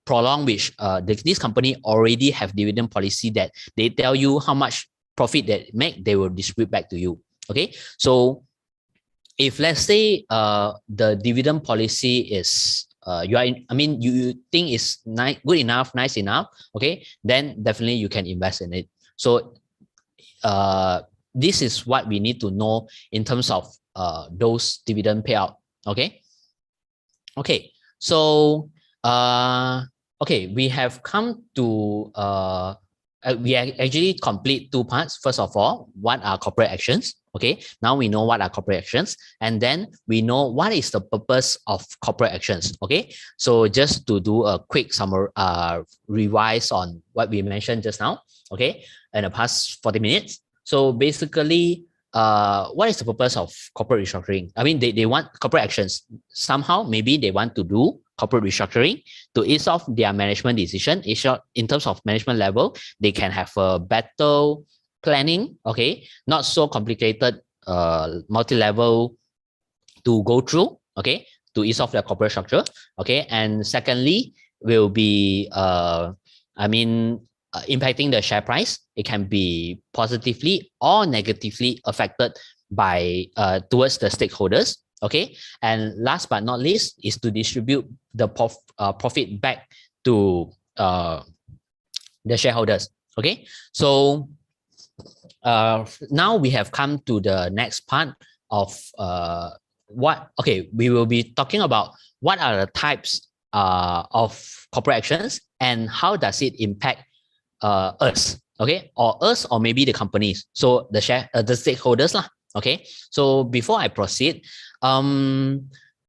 prolonged, which this company already have dividend policy that they tell you how much profit they make, they will distribute back to you. Okay, so if let's say the dividend policy is you think is good enough, nice enough, okay, then definitely you can invest in it. So this is what we need to know in terms of those dividend payout. Okay, so okay, we have come to we actually complete two parts. First of all, what are corporate actions? Okay, now we know what are corporate actions, and then we know what is the purpose of corporate actions. Okay, so just to do a quick summary, revise on what we mentioned just now, okay, in the past 40 minutes. So basically, what is the purpose of corporate restructuring? I mean, they want corporate actions. Somehow, maybe they want to do corporate restructuring to ease off their management decision. In terms of management level, they can have a better planning, okay, not so complicated multi-level to go through, okay, to ease off their corporate structure, okay. And secondly, will be impacting the share price. It can be positively or negatively affected by towards the stakeholders, okay. And last but not least is to distribute the profit back to the shareholders, okay. So now we have come to the next part of we will be talking about what are the types of corporate actions and how does it impact us, okay, or us, or maybe the companies, so the stakeholders lah. Okay, so before I proceed,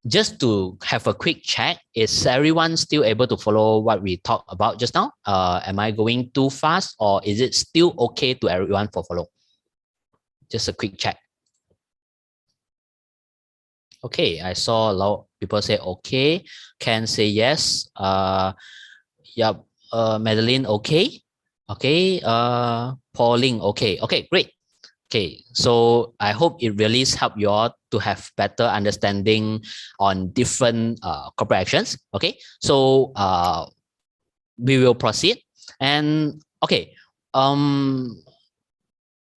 just to have a quick check, is everyone still able to follow what we talked about just now? Am I going too fast, or is it still okay to everyone for follow? Just a quick check. Okay, I saw a lot of people say okay. Can say yes. Yep. Madeline, okay. Okay. Pauline, okay. Okay, great. Okay, so I hope it really helped you all to have better understanding on different corporate actions. Okay, so we will proceed. And okay,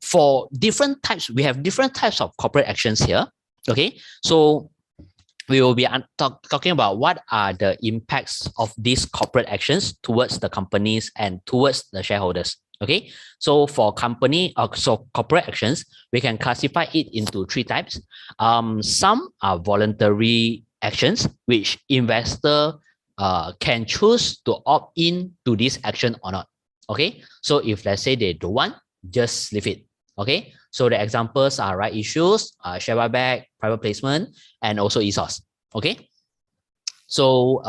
for different types, we have different types of corporate actions here. Okay, so we will be talking about what are the impacts of these corporate actions towards the companies and towards the shareholders. Okay, so for corporate actions, we can classify it into three types. Some are voluntary actions, which investor can choose to opt in to this action or not. Okay, so if let's say they don't want, just leave it. Okay, so the examples are right issues, share buyback, private placement, and also ESOS. Okay, so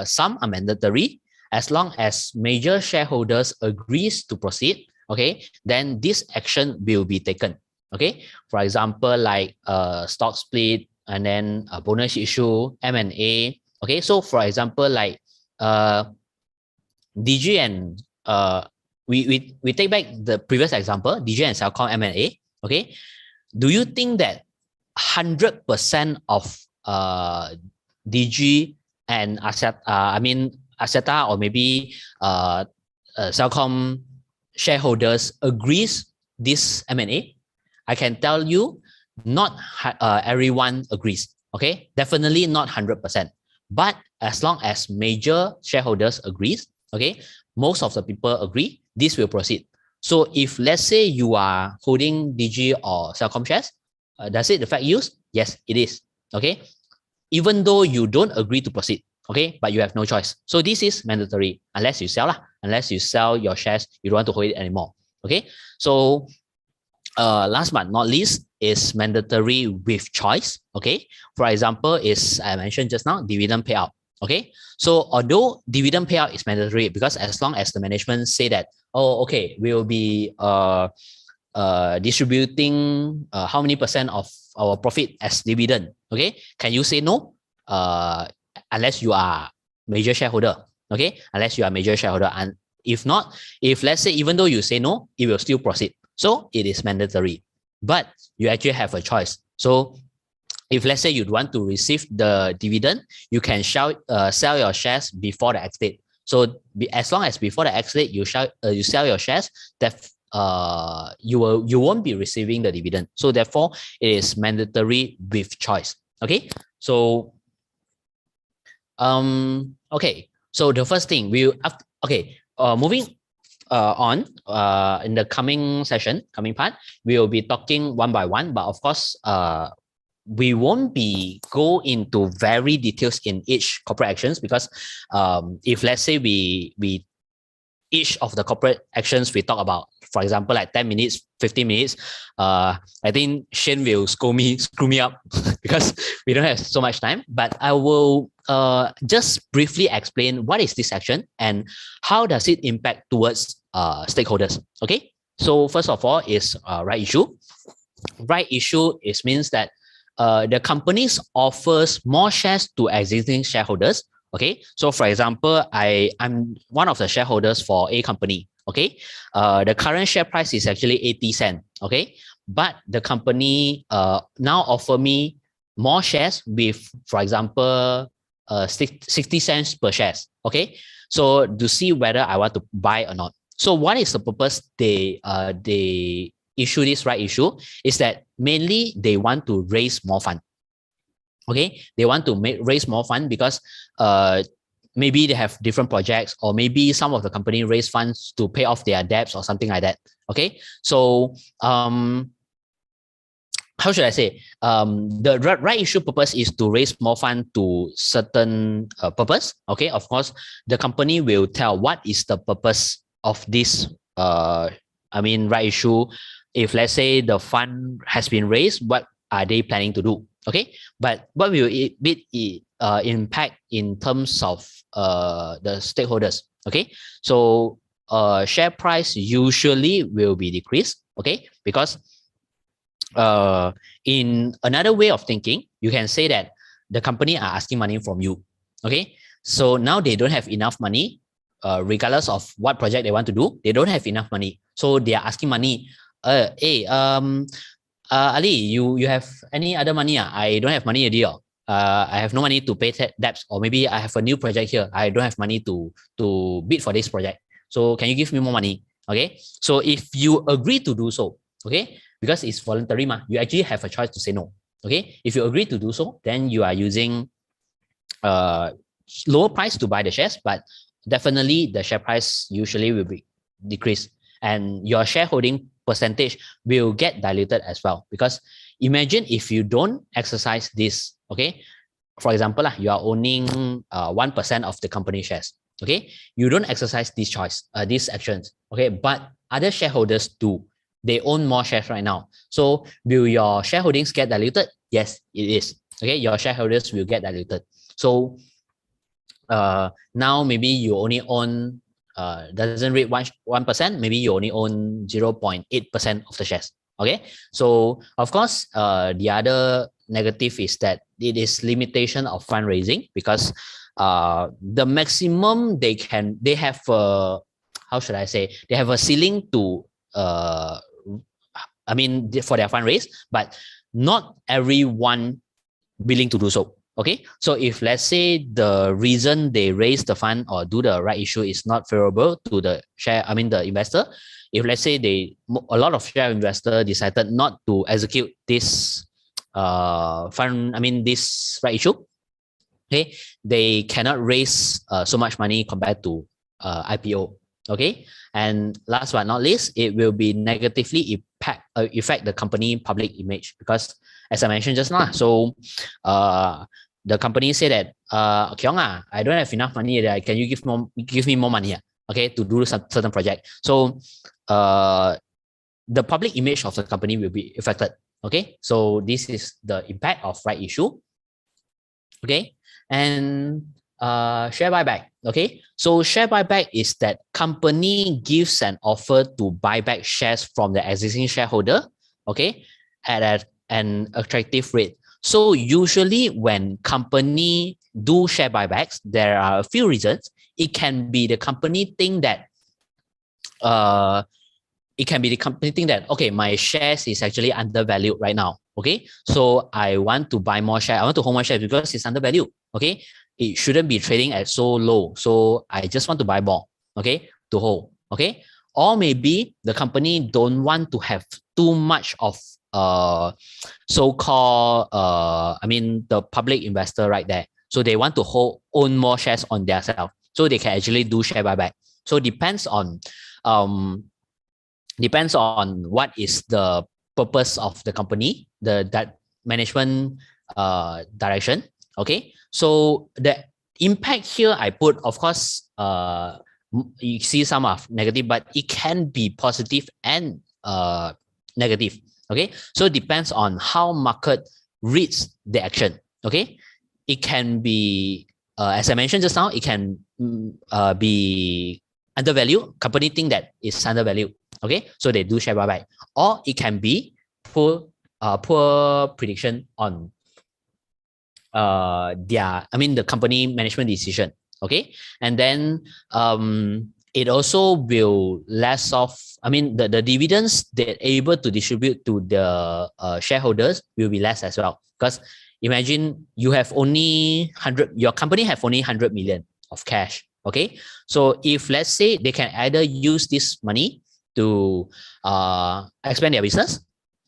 some are mandatory. As long as major shareholders agrees to proceed, okay, then this action will be taken. Okay, for example, like stock split and then a bonus issue, M&A. Okay, so for example, like DG and we take back the previous example, DG and Celcom M&A. Okay, do you think that 100% of DG and Aseta or maybe Celcom shareholders agrees this M&A? I can tell you, not everyone agrees. Okay, definitely not 100%. But as long as major shareholders agrees, okay, most of the people agree, this will proceed. So if let's say you are holding DG or Celcom shares, does it affect you? Yes, it is. Okay, even though you don't agree to proceed, okay, but you have no choice. So this is mandatory unless you sell, unless you sell your shares, you don't want to hold it anymore. Okay, so last but not least is mandatory with choice. Okay, for example, is I mentioned just now dividend payout. Okay, so although dividend payout is mandatory because as long as the management say that, oh, okay, we will be distributing how many percent of our profit as dividend. Okay, can you say no? Unless you are major shareholder. Okay, unless you are major shareholder, and if not, if let's say even though you say no, it will still proceed. So it is mandatory, but you actually have a choice. So if let's say you want to receive the dividend, you can sell your shares before the exit. So as long as before the exit you sell your shares, that you won't be receiving the dividend. So therefore, it is mandatory with choice. Okay, so okay, so the first thing moving on in the coming part, we will be talking one by one, but of course we won't be go into very details in each corporate actions because if let's say we each of the corporate actions we talk about, for example, like 10 minutes, 15 minutes, I think Shane will screw me up because we don't have so much time. But I will just briefly explain what is this action and how does it impact towards stakeholders. Okay, so first of all is right issue. Right issue means that the companies offers more shares to existing shareholders. Okay, so for example, I'm one of the shareholders for a company. Okay, the current share price is actually 80 cents. Okay, but the company now offer me more shares with, for example, 60 cents per shares. Okay, so to see whether I want to buy or not. So what is the purpose they issue this right issue is that mainly they want to raise more fund. Okay, they want to raise more fund because maybe they have different projects, or maybe some of the company raise funds to pay off their debts or something like that. Okay, so how should I say? The right issue purpose is to raise more fund to certain purpose. Okay, of course, the company will tell what is the purpose of this. Right issue. If let's say the fund has been raised, what are they planning to do? Okay, but what will it impact in terms of the stakeholders? Okay, so share price usually will be decreased. Okay, because in another way of thinking, you can say that the company are asking money from you. Okay, so now they don't have enough money, regardless of what project they want to do, they don't have enough money, so they are asking money. Hey, Ali, you have any other money? I don't have money already. I have no money to pay debts, or maybe I have a new project here. I don't have money to bid for this project. So can you give me more money? Okay. So if you agree to do so, okay, because it's voluntary, you actually have a choice to say no. Okay. If you agree to do so, then you are using lower price to buy the shares, but definitely the share price usually will be decreased, and your shareholding percentage will get diluted as well. Because imagine if you don't exercise this, okay, for example, you are owning 1% of the company shares. Okay, you don't exercise this choice, these actions. Okay, but other shareholders do. They own more shares right now. So will your shareholdings get diluted? Yes, it is. Okay, your shareholders will get diluted. So now maybe you only own doesn't rate 1%, maybe you only own 0.8% of the shares. Okay, so of course the other negative is that it is limitation of fundraising, because the maximum they have how should I say, they have a ceiling to for their fundraise, but not everyone willing to do so. Okay, so if let's say the reason they raise the fund or do the right issue is not favorable to the the investor, if let's say a lot of share investor decided not to execute this this right issue, okay, they cannot raise so much money compared to IPO. Okay, and last but not least, it will be negatively affect the company public image because, as I mentioned just now, so the company say that Kiong, I don't have enough money. Can you give me more money? Okay, to do some certain project. So the public image of the company will be affected. Okay, so this is the impact of right issue. Okay, and share buyback. Okay, so share buyback is that company gives an offer to buy back shares from the existing shareholder. Okay, at an attractive rate. So usually when company do share buybacks, there are a few reasons. It can be the company think that uh it can be the company think that, okay, my shares is actually undervalued right now. Okay, so I want to buy more share. I want to hold more shares because it's undervalued. Okay, it shouldn't be trading at so low. So I just want to buy more. Okay, to hold. Okay, or maybe the company don't want to have too much of so-called the public investor right there. So they want to own more shares on themselves. So they can actually do share buyback. So um depends on what is the purpose of the company, that management direction. Okay, so the impact here I put, of course, you see some of negative, but it can be positive and negative. Okay, so it depends on how market reads the action. Okay, it can be as I mentioned just now, it can be undervalued. Company think that it's undervalued. Okay, so they do share buyback, or it can be poor prediction on the company management decision. Okay, and then it also will less of, the dividends that able to distribute to the shareholders will be less as well, because imagine you have only 100, your company have only 100 million of cash. Okay, so if let's say they can either use this money to expand their business,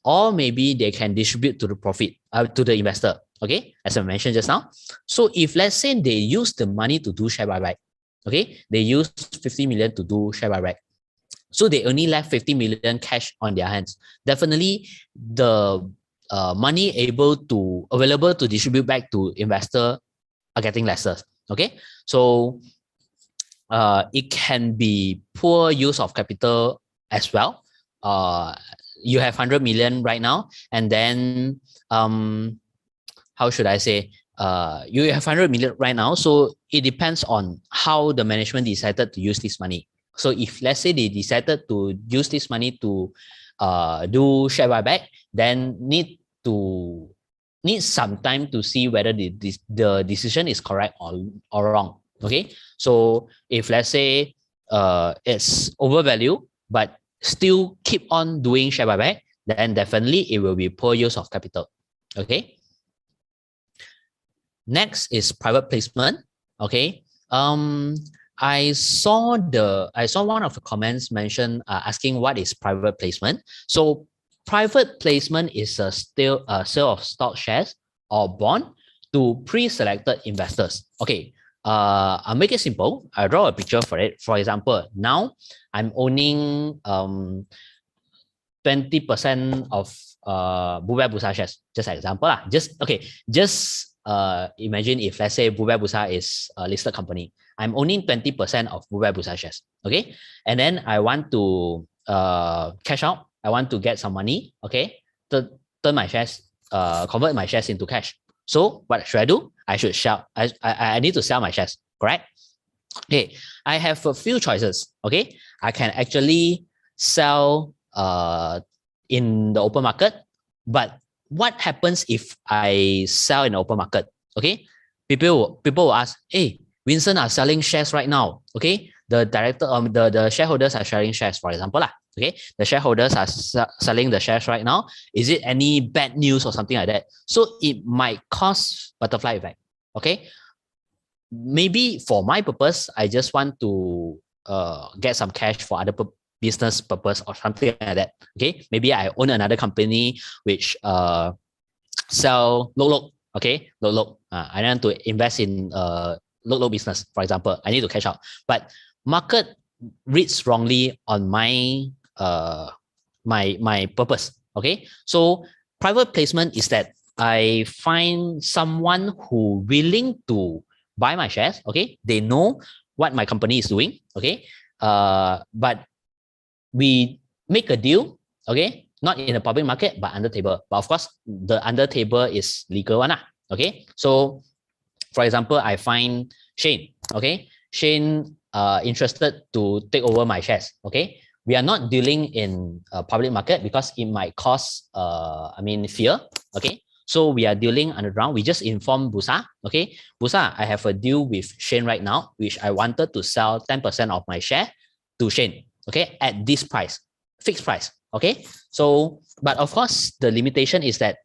or maybe they can distribute to the profit to the investor. Okay, as I mentioned just now. So if let's say they use the money to do share buyback, okay, they use 50 million to do share buyback, so they only left 50 million cash on their hands. Definitely, the money available to distribute back to investor are getting lesser. Okay, so it can be poor use of capital as well. You have 100 million right now, and then how should I say? You have 100 million right now, so it depends on how the management decided to use this money. So if let's say they decided to use this money to do share buyback, then need some time to see whether the decision is correct or wrong. Okay, so if let's say it's overvalued but still keep on doing share buyback, then definitely it will be poor use of capital. Okay. Next is private placement. Okay. I saw one of the comments mentioned asking what is private placement. So private placement is a sale of stock shares or bond to pre-selected investors. Okay. I'll make it simple. I'll draw a picture for it. For example, now I'm owning 20% of BullBearBursa shares. Just an example. Just imagine if let's say BullBearBursa is a listed company. I'm owning 20% of BullBearBursa shares. Okay. And then I want to cash out. I want to get some money. Okay. Turn my shares, convert my shares into cash. So what should I do? I need to sell my shares, correct? Okay, I have a few choices. Okay, I can actually sell in the open market, but what happens if I sell in the open market? Okay, people will ask, hey, Winson are selling shares right now. Okay, the shareholders are sharing shares, for example lah. Okay, the shareholders are selling the shares right now. Is it any bad news or something like that? So it might cause butterfly effect. Okay, maybe for my purpose, I just want to get some cash for other business purpose or something like that. Okay, maybe I own another company which sell lok. Okay, lok. I want to invest in lok business, for example. I need to cash out, but market reads wrongly on my my purpose. Okay, so private placement is that I find someone who willing to buy my shares. Okay, they know what my company is doing. Okay, but we make a deal. Okay, not in the public market but under table. But of course, the under table is legal one. Okay, so for example, I find Shane. Okay, Shane interested to take over my shares. Okay, we are not dealing in a public market because it might cause fear. Okay, so we are dealing underground. We just inform Bursa. Okay, Bursa, I have a deal with Shane right now, which I wanted to sell 10% of my share to Shane. Okay, at this price, fixed price. Okay, so but of course the limitation is that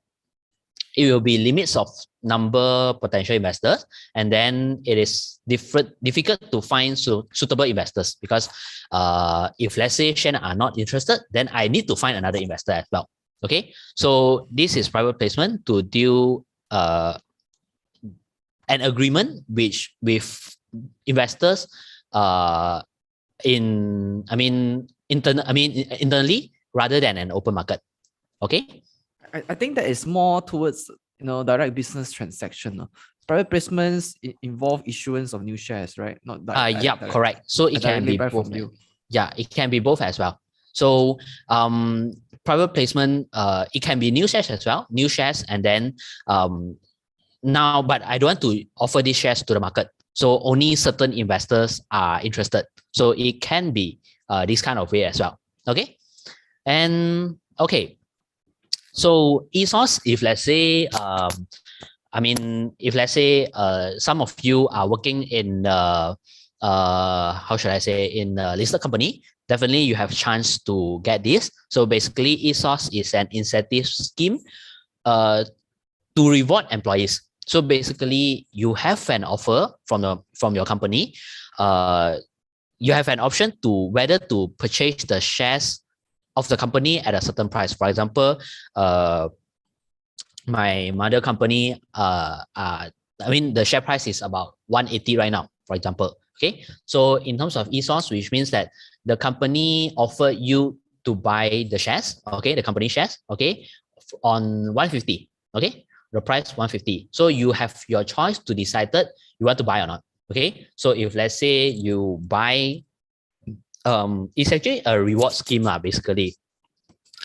it will be limits of number potential investors, and then it is difficult to find suitable investors because if let's say Shen are not interested, then I need to find another investor as well. Okay, so this is private placement to deal an agreement which with investors internally rather than an open market. Okay.
I think that is more towards direct business transaction. Private placements involve issuance of new shares, right? Not
direct, correct. So it can be both. From you. Yeah, it can be both as well. So private placement, it can be new shares as well, new shares, and then now, but I don't want to offer these shares to the market. So only certain investors are interested. So it can be this kind of way as well. Okay, and okay. So ESOS, if let's say, if let's say some of you are working in, how should I say, in a listed company, definitely you have chance to get this. So basically, ESOS is an incentive scheme to reward employees. So basically, you have an offer from your company. You have an option to whether to purchase the shares of the company at a certain price. For example, my mother company, the share price is about 180 right now, for example. Okay, so in terms of ESOS, which means that the company offered you to buy the shares, okay, the company shares, okay, on 150, okay, the price 150. So you have your choice to decide that you want to buy or not. Okay, so if let's say you buy, it's actually a reward scheme basically.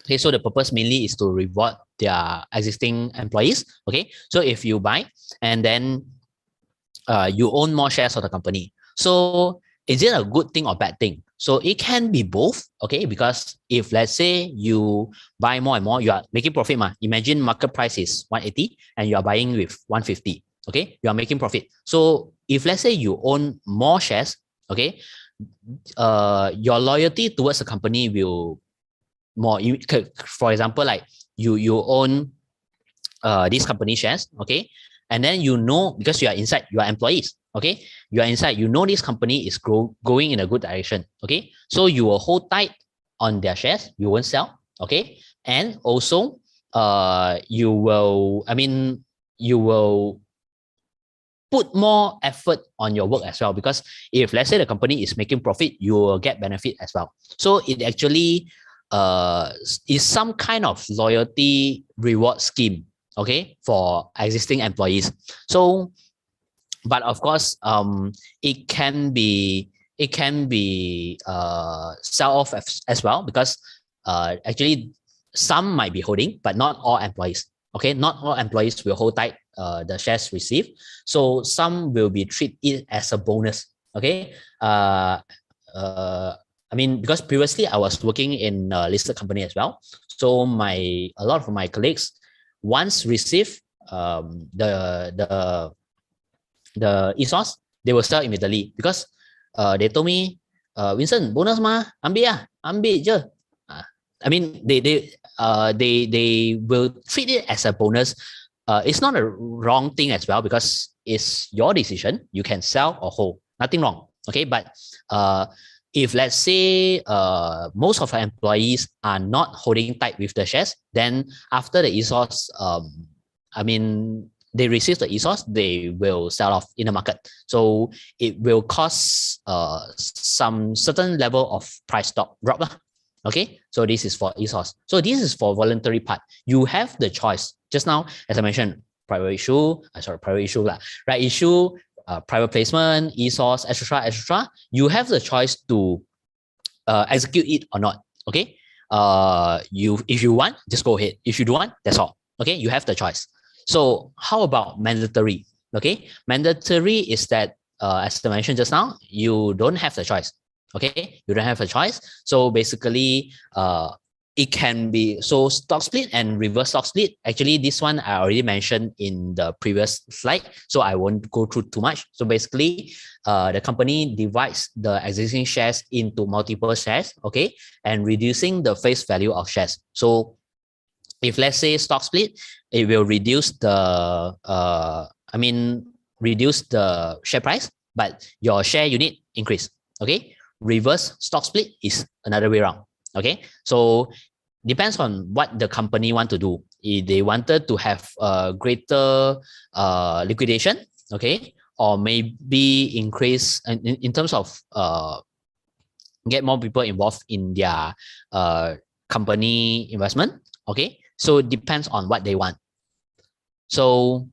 Okay, so the purpose mainly is to reward their existing employees. Okay, so if you buy and then you own more shares of the company, so is it a good thing or bad thing? So it can be both. Okay, because if let's say you buy more and more, you are making profit. Imagine market price is 180 and you are buying with 150. Okay, you are making profit. So if let's say you own more shares, okay, your loyalty towards the company will more. For example, like you own these company shares, okay, and then because you are inside, you are employees, okay, you are inside, this company is going in a good direction, okay, so you will hold tight on their shares, you won't sell, okay, and also you will put more effort on your work as well, because if let's say the company is making profit, you will get benefit as well. So it actually is some kind of loyalty reward scheme, okay, for existing employees. So, but of course, it can be sell off as well, because actually some might be holding, but not all employees. Okay, not all employees will hold tight the shares received. So some will be treated it as a bonus. Okay, because previously I was working in a listed company as well. So a lot of my colleagues once receive the ESOS, they will sell immediately, because they told me, Winson, bonus ambil je. They will treat it as a bonus. It's not a wrong thing as well, because it's your decision. You can sell or hold, nothing wrong. Okay, but if let's say most of our employees are not holding tight with the shares, then after the ESOS, they receive the ESOS, they will sell off in the market. So it will cause some certain level of price drop. Okay, so this is for ESOS. So this is for voluntary part. You have the choice. Just now, as I mentioned, private issue, right issue, private placement, ESOS, etc. You have the choice to execute it or not. Okay, if you want, just go ahead. If you don't want, that's all. Okay, you have the choice. So how about mandatory? Okay, mandatory is that as I mentioned just now, you don't have the choice. Okay, you don't have a choice. So basically, it can be so stock split and reverse stock split. Actually, this one I already mentioned in the previous slide, so I won't go through too much. So basically, the company divides the existing shares into multiple shares, okay, and reducing the face value of shares. So if let's say stock split, it will reduce the reduce the share price, but your share unit increase. Okay, reverse stock split is another way around. Okay, so depends on what the company want to do. If they wanted to have a greater liquidation, okay, or maybe increase in terms of get more people involved in their company investment. Okay, so it depends on what they want. So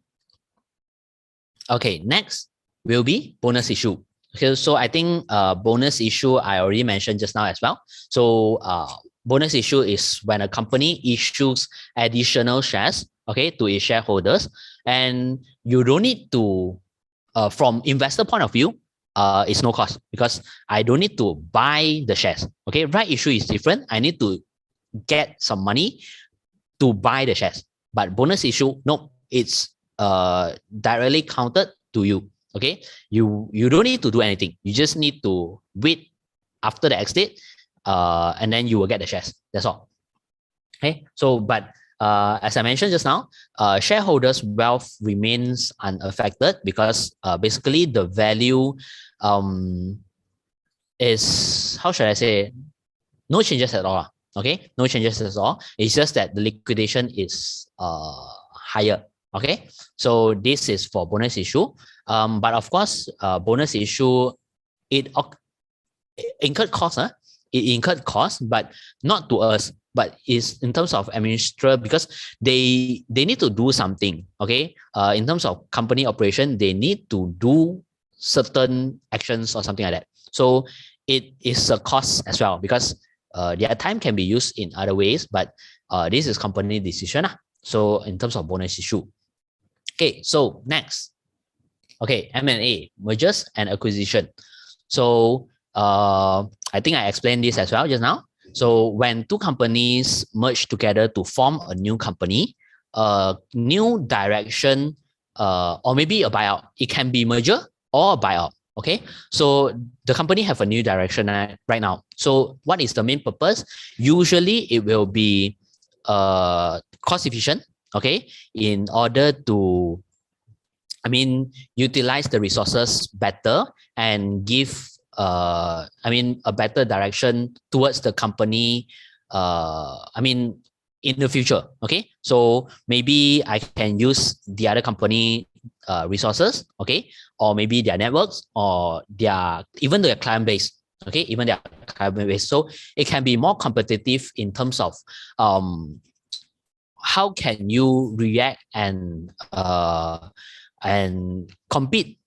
okay, next will be bonus issue. Okay, so I think bonus issue I already mentioned just now as well. So bonus issue is when a company issues additional shares, okay, to its shareholders, and you don't need to, from investor point of view, it's no cost because I don't need to buy the shares. Okay, right issue is different. I need to get some money to buy the shares, but bonus issue, no, it's directly counted to you. Okay, you don't need to do anything. You just need to wait after the exit, and then you will get the shares. That's all. Okay, so but as I mentioned just now, shareholders' wealth remains unaffected because basically the value is, how should I say, no changes at all. Okay, no changes at all. It's just that the liquidation is higher. Okay, so this is for bonus issue. But of course, bonus issue, it incurred cost. It incurred cost, but not to us, but is in terms of administrator, because they need to do something. Okay, in terms of company operation, they need to do certain actions or something like that. So it is a cost as well because their time can be used in other ways, but this is company decision. So in terms of bonus issue. Okay, so next. Okay, M&A, mergers and acquisition. So I think I explained this as well just now. So when two companies merge together to form a new company, a new direction, or maybe a buyout. It can be merger or a buyout. Okay, so the company have a new direction right now. So what is the main purpose? Usually it will be cost efficient. Okay, in order to, utilize the resources better and give a better direction towards the company. In the future. Okay, so maybe I can use the other company resources, okay, or maybe their networks or even their client base. Okay, even their client base. So it can be more competitive in terms of how can you react and compete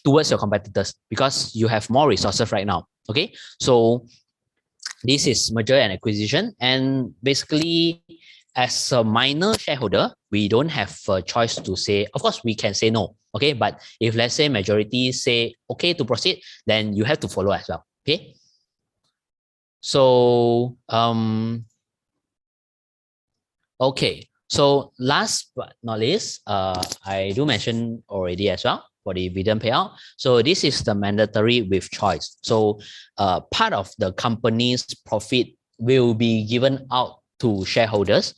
towards your competitors because you have more resources right now. Okay, so this is merger and acquisition, and basically as a minor shareholder, we don't have a choice to say, of course we can say no, okay, but if let's say majority say okay to proceed, then you have to follow as well. Okay, so okay, so last but not least, I do mention already as well for the dividend payout. So this is the mandatory with choice. So part of the company's profit will be given out to shareholders,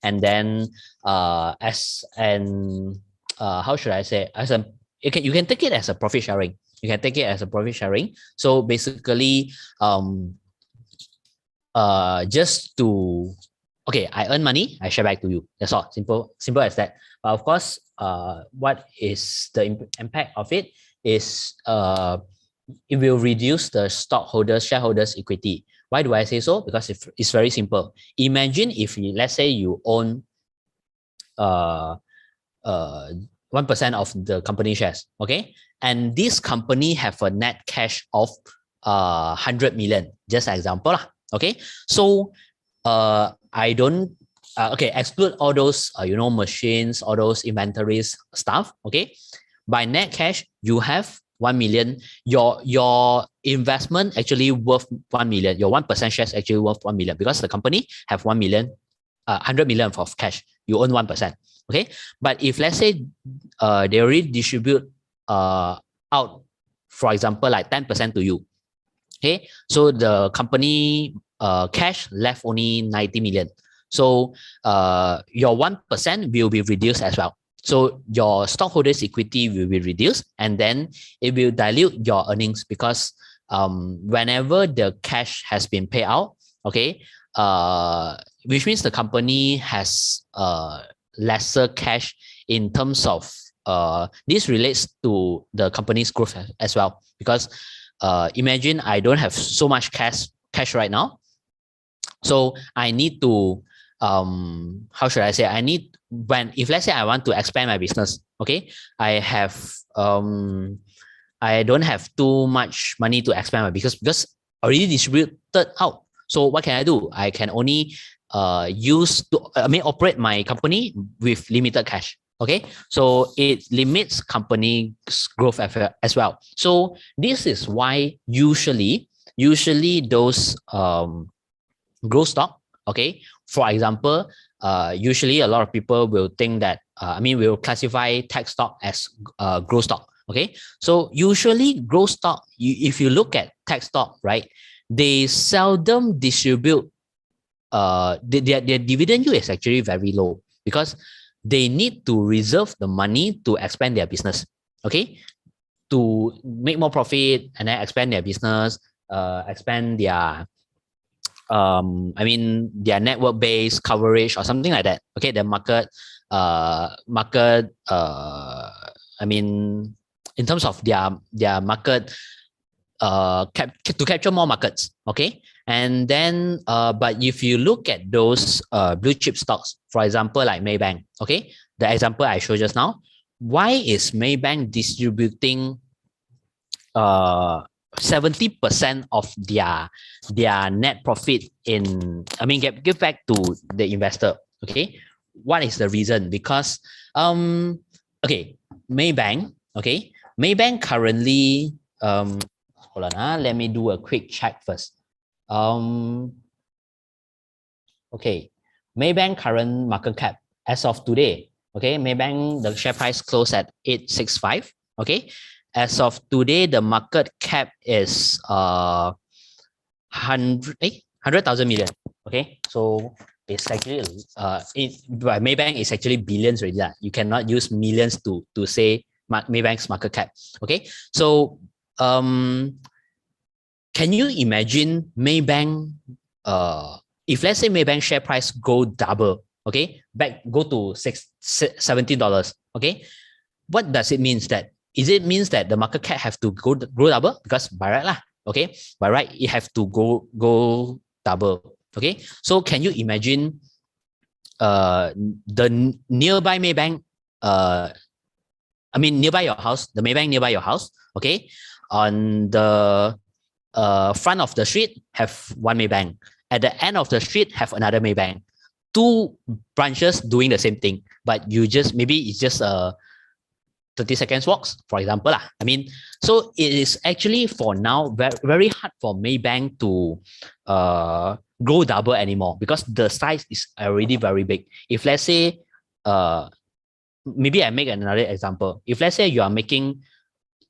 and then how should I say, you can take it as a profit sharing. So basically, just to okay, I earn money, I share back to you. That's all. Simple as that. But of course, what is the impact of it is it will reduce the shareholders equity. Why do I say so? Because it's very simple. Imagine if let's say you own 1% of the company shares, okay? And this company have a net cash of 100 million, just an example lah, okay? So I don't, okay, exclude all those, machines, all those inventories stuff, okay? By net cash, you have 1 million. Your investment actually worth 1 million. Your 1% shares actually worth 1 million because the company have 1 million, 100 million of cash. You own 1%. Okay. But if let's say they already distribute out, for example, like 10% to you. Okay. So the company cash left only 90 million. So your 1% will be reduced as well. So your stockholders' equity will be reduced, and then it will dilute your earnings because whenever the cash has been paid out, okay, which means the company has lesser cash in terms of this relates to the company's growth as well. Because imagine I don't have so much cash right now, so I need to how should I say? If let's say I want to expand my business, okay, I don't have too much money to expand my business because already distributed out. So what can I do? I can only operate my company with limited cash. Okay, so it limits company's growth as well. So this is why usually those growth stock, okay, for example, usually a lot of people will think that will classify tech stock as growth stock. Okay, so usually growth stock, if you look at tech stock, right, they seldom distribute. Their dividend yield is actually very low because they need to reserve the money to expand their business. Okay, to make more profit and then expand their business, expand their their network base coverage or something like that. Okay, the market in terms of their market to capture more markets. Okay, and then but if you look at those blue chip stocks, for example, like Maybank, okay, the example I showed just now, why is Maybank distributing 70% of their net profit give back to the investor? Okay, what is the reason? Because Maybank currently hold on, let me do a quick check first. Okay, Maybank current market cap as of today, okay, Maybank, the share price closed at 865. Okay, as of today, the market cap is 100,000 million. Okay, so it's actually by Maybank is actually billions already. You cannot use millions to say Maybank's market cap. Okay, so can you imagine Maybank? If let's say Maybank share price go double, okay, go to $70, okay, what does it mean? It means that the market cap have to grow double? Because by right lah, okay, by right it have to go double. Okay, so can you imagine the nearby Maybank, nearby your house, the Maybank nearby your house, okay, on the front of the street have one Maybank, at the end of the street have another Maybank, two branches doing the same thing, but it's just 30 seconds walks, for example. So it is actually for now very, very hard for Maybank to grow double anymore because the size is already very big. If let's say, maybe I make another example. If let's say you are making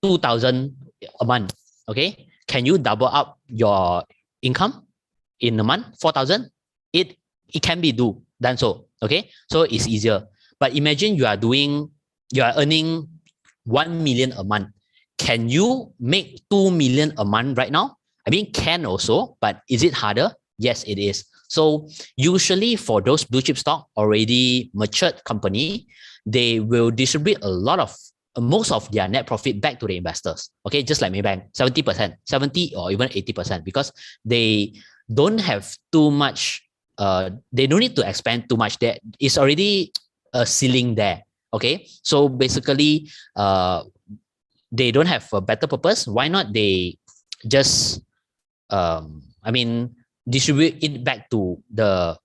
2,000 a month, okay, can you double up your income in a month? 4,000? It can be done so. Okay, so it's easier. But imagine you are earning 1 million a month. Can you make 2 million a month right now? Can also, but is it harder? Yes, it is. So usually for those blue chip stock, already matured company, they will distribute a lot of most of their net profit back to the investors. Okay, just like Maybank, 70%, 70 or even 80%, because they don't have too much, they don't need to expand too much. There is already a ceiling there. Okay, so basically, they don't have a better purpose. Why not they just, distribute it back to the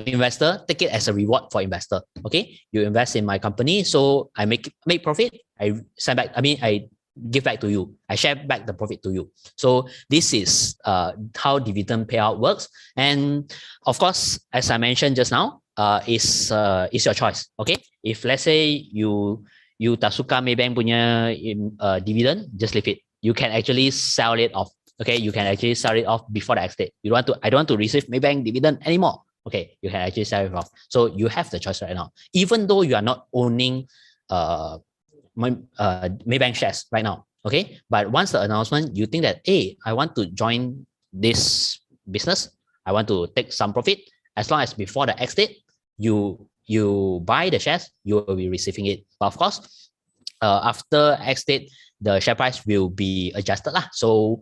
investor, take it as a reward for investor. Okay, you invest in my company, so I make profit. I send back. I give back to you. I share back the profit to you. So this is how dividend payout works. And of course, as I mentioned just now, is your choice. Okay, if let's say you tak suka Maybank punya dividend, just leave it. You can actually sell it off. Okay, you can actually sell it off before the exit. I don't want to receive Maybank dividend anymore. Okay, you can actually sell it off. So you have the choice right now. Even though you are not owning Maybank shares right now. Okay, but once the announcement, you think that, hey, I want to join this business. I want to take some profit. As long as before the exit, you buy the shares, you will be receiving it. But of course, after exit, the share price will be adjusted lah. So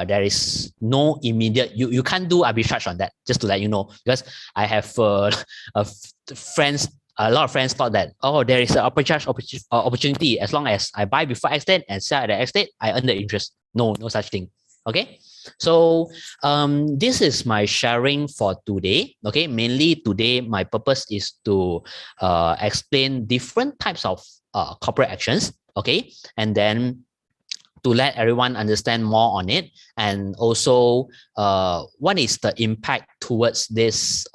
there is no immediate, you can't do arbitrage on that, just to let you know, because I have a lot of friends thought that, oh, there is an arbitrage opportunity. As long as I buy before exit and sell at the exit, I earn the interest. No such thing. Okay, so this is my sharing for today. Okay, mainly today my purpose is to explain different types of corporate actions. Okay, and then to let everyone understand more on it, and also what is the impact towards this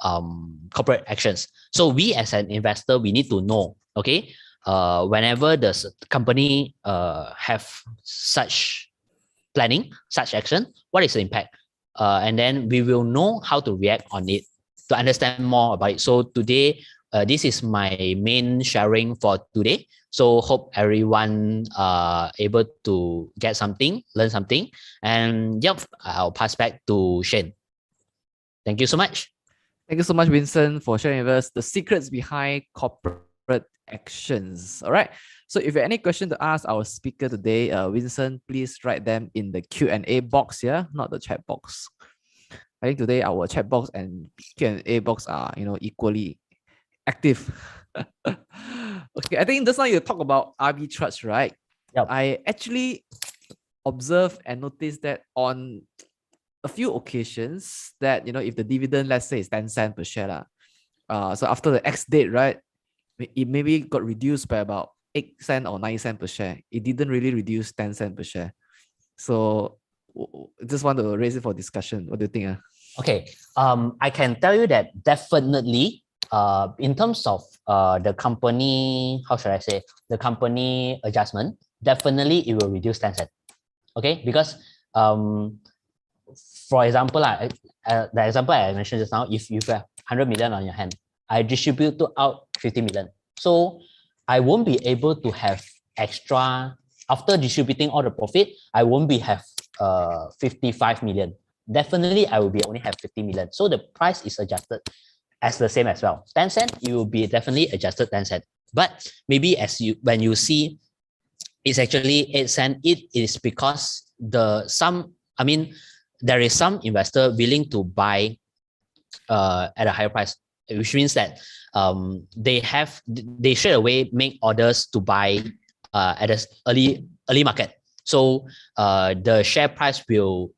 corporate actions. So we as an investor, we need to know, okay, whenever the company have such planning, such action, what is the impact? And then we will know how to react on it to understand more about it. So today, this is my main sharing for today. So hope everyone able to get something, learn something. And yep, I'll pass back to Shane. Thank you so much.
Thank you so much, Winson, for sharing with us the secrets behind corporate actions. All right. So if you have any question to ask our speaker today, Winson, please write them in the Q&A box here, not the chat box. I think today our chat box and Q&A box are, equally active. Okay, I think just now you talk about arbitrage, right?
Yep.
I actually observed and noticed that on a few occasions that, if the dividend, let's say, is 10 cents per share, so after the X date, right, it maybe got reduced by about 8 cents or 9 cents per share. It didn't really reduce 10 cents per share. So just want to raise it for discussion. What do you think?
Okay, I can tell you that definitely, in terms of the company, how should I say, the company adjustment, definitely it will reduce 10 cents. Okay, because for example, the example I mentioned just now, if you have 100 million on your hand, I distribute out 50 million. So I won't be able to have extra, after distributing all the profit, I won't be have 55 million. Definitely, I will be only have 50 million. So the price is adjusted as the same as well. 10 cents, it will be definitely adjusted 10 cents. But maybe when you see it's actually 8 cents, it is because there is some investor willing to buy at a higher price, which means that they straight away make orders to buy at an early market. So the share price will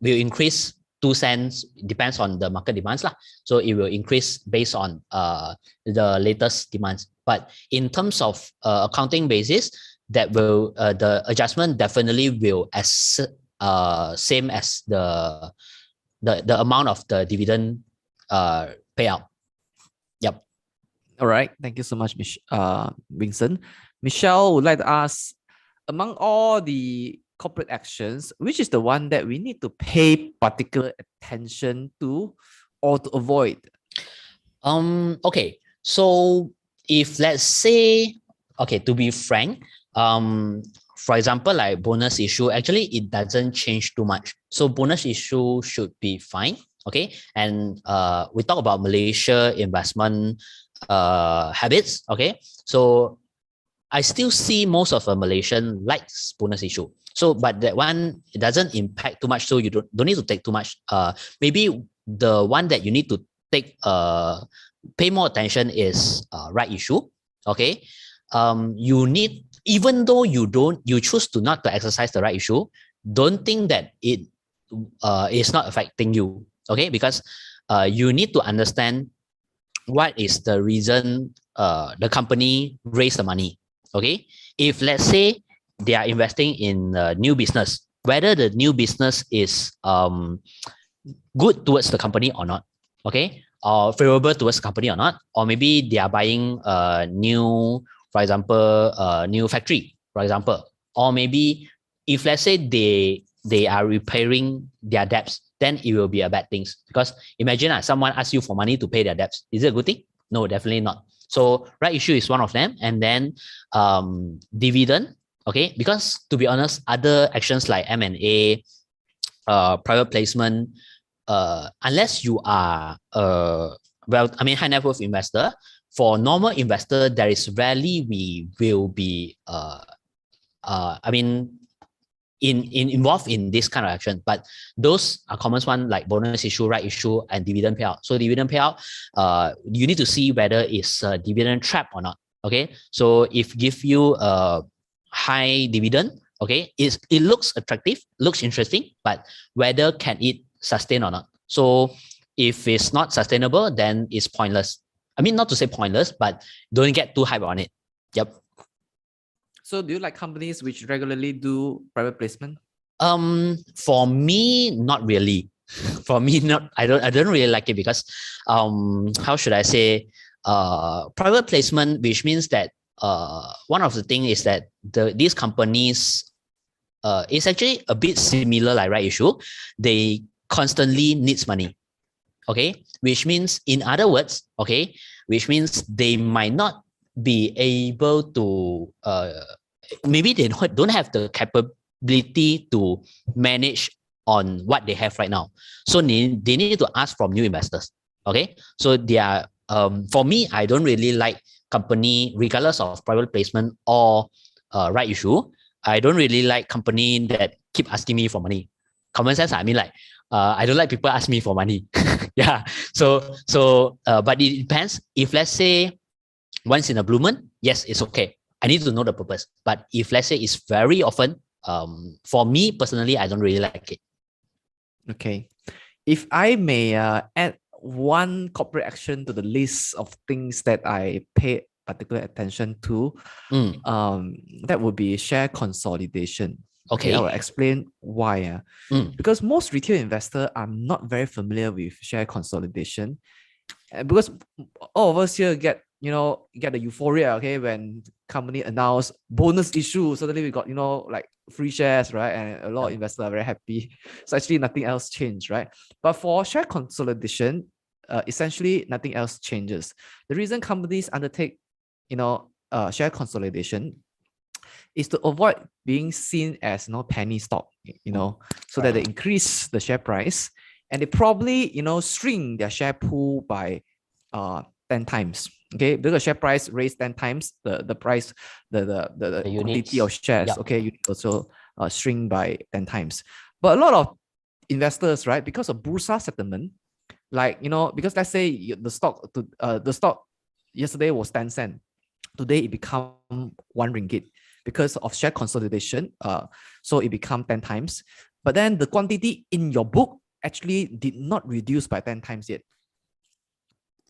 increase 2 cents, depends on the market demands lah. So it will increase based on the latest demands. But in terms of accounting basis, that will the adjustment definitely will same as the amount of the dividend payout. Yep.
All right. Thank you so much, Winson. Michelle would like to ask, among all the corporate actions, which is the one that we need to pay particular attention to or to avoid?
Okay. So if let's say, okay, to be frank, for example, like bonus issue, actually it doesn't change too much. So bonus issue should be fine. Okay, and we talk about Malaysia investment habits. Okay, so I still see most of a Malaysian likes bonus issue. So, but that one, it doesn't impact too much. So you don't need to take too much. Maybe the one that you need to take pay more attention is right issue. Okay. You need, even though you choose to not to exercise the right issue, don't think that it is not affecting you. Okay, because you need to understand what is the reason the company raised the money. Okay, if let's say they are investing in a new business, whether the new business is good towards the company or not, okay, or favorable towards the company or not, or maybe they are buying a new, for example, a new factory, for example, or maybe if let's say they are repairing their debts, then it will be a bad thing. Because imagine someone asks you for money to pay their debts. Is it a good thing? No, definitely not. So right issue is one of them. And then dividend, okay, because to be honest, other actions like M&A, private placement, unless you are high net worth investor, for normal investor, there is rarely we will be involved in this kind of action. But those are common one like bonus issue, right issue, and dividend payout. So dividend payout, you need to see whether it's a dividend trap or not. Okay, so if give you a high dividend, okay, it looks attractive, looks interesting, but whether can it sustain or not. So if it's not sustainable, then it's pointless. I mean, not to say pointless, but don't get too hype on it. Yep.
So do you like companies which regularly do private placement?
For me, not really. For me, not. I don't really like it because, how should I say, private placement, which means that one of the things is that these companies, it's actually a bit similar like right issue. They constantly needs money. Okay, which means in other words, okay, which means they might not be able to maybe they don't have the capability to manage on what they have right now. So they need to ask from new investors. Okay, so they are for me, I don't really like company regardless of private placement or right issue. I don't really like company that keep asking me for money. Common sense, I mean, like I don't like people ask me for money. Yeah. But it depends. If let's say once in a blue moon, yes, it's okay. I need to know the purpose. But if let's say it's very often, for me personally, I don't really like it.
Okay. If I may add one corporate action to the list of things that I pay particular attention to, that would be share consolidation.
Okay.
I will explain why. Because most retail investors are not very familiar with share consolidation. Because all of us here get the euphoria, okay, when company announce bonus issue, suddenly we got like free shares, right? And a lot of investors are very happy. So actually nothing else changed, right? But for share consolidation, essentially nothing else changes. The reason companies undertake share consolidation is to avoid being seen as penny stock, so that they increase the share price, and they probably shrink their share pool by 10 times. Okay, because the share price raised 10 times, the price, the quantity of shares, okay, you also shrink by 10 times. But a lot of investors, right, because of Bursa settlement, like because let's say the stock yesterday was 10 cents, today it become 1 ringgit because of share consolidation, so it become 10 times. But then the quantity in your book actually did not reduce by 10 times yet,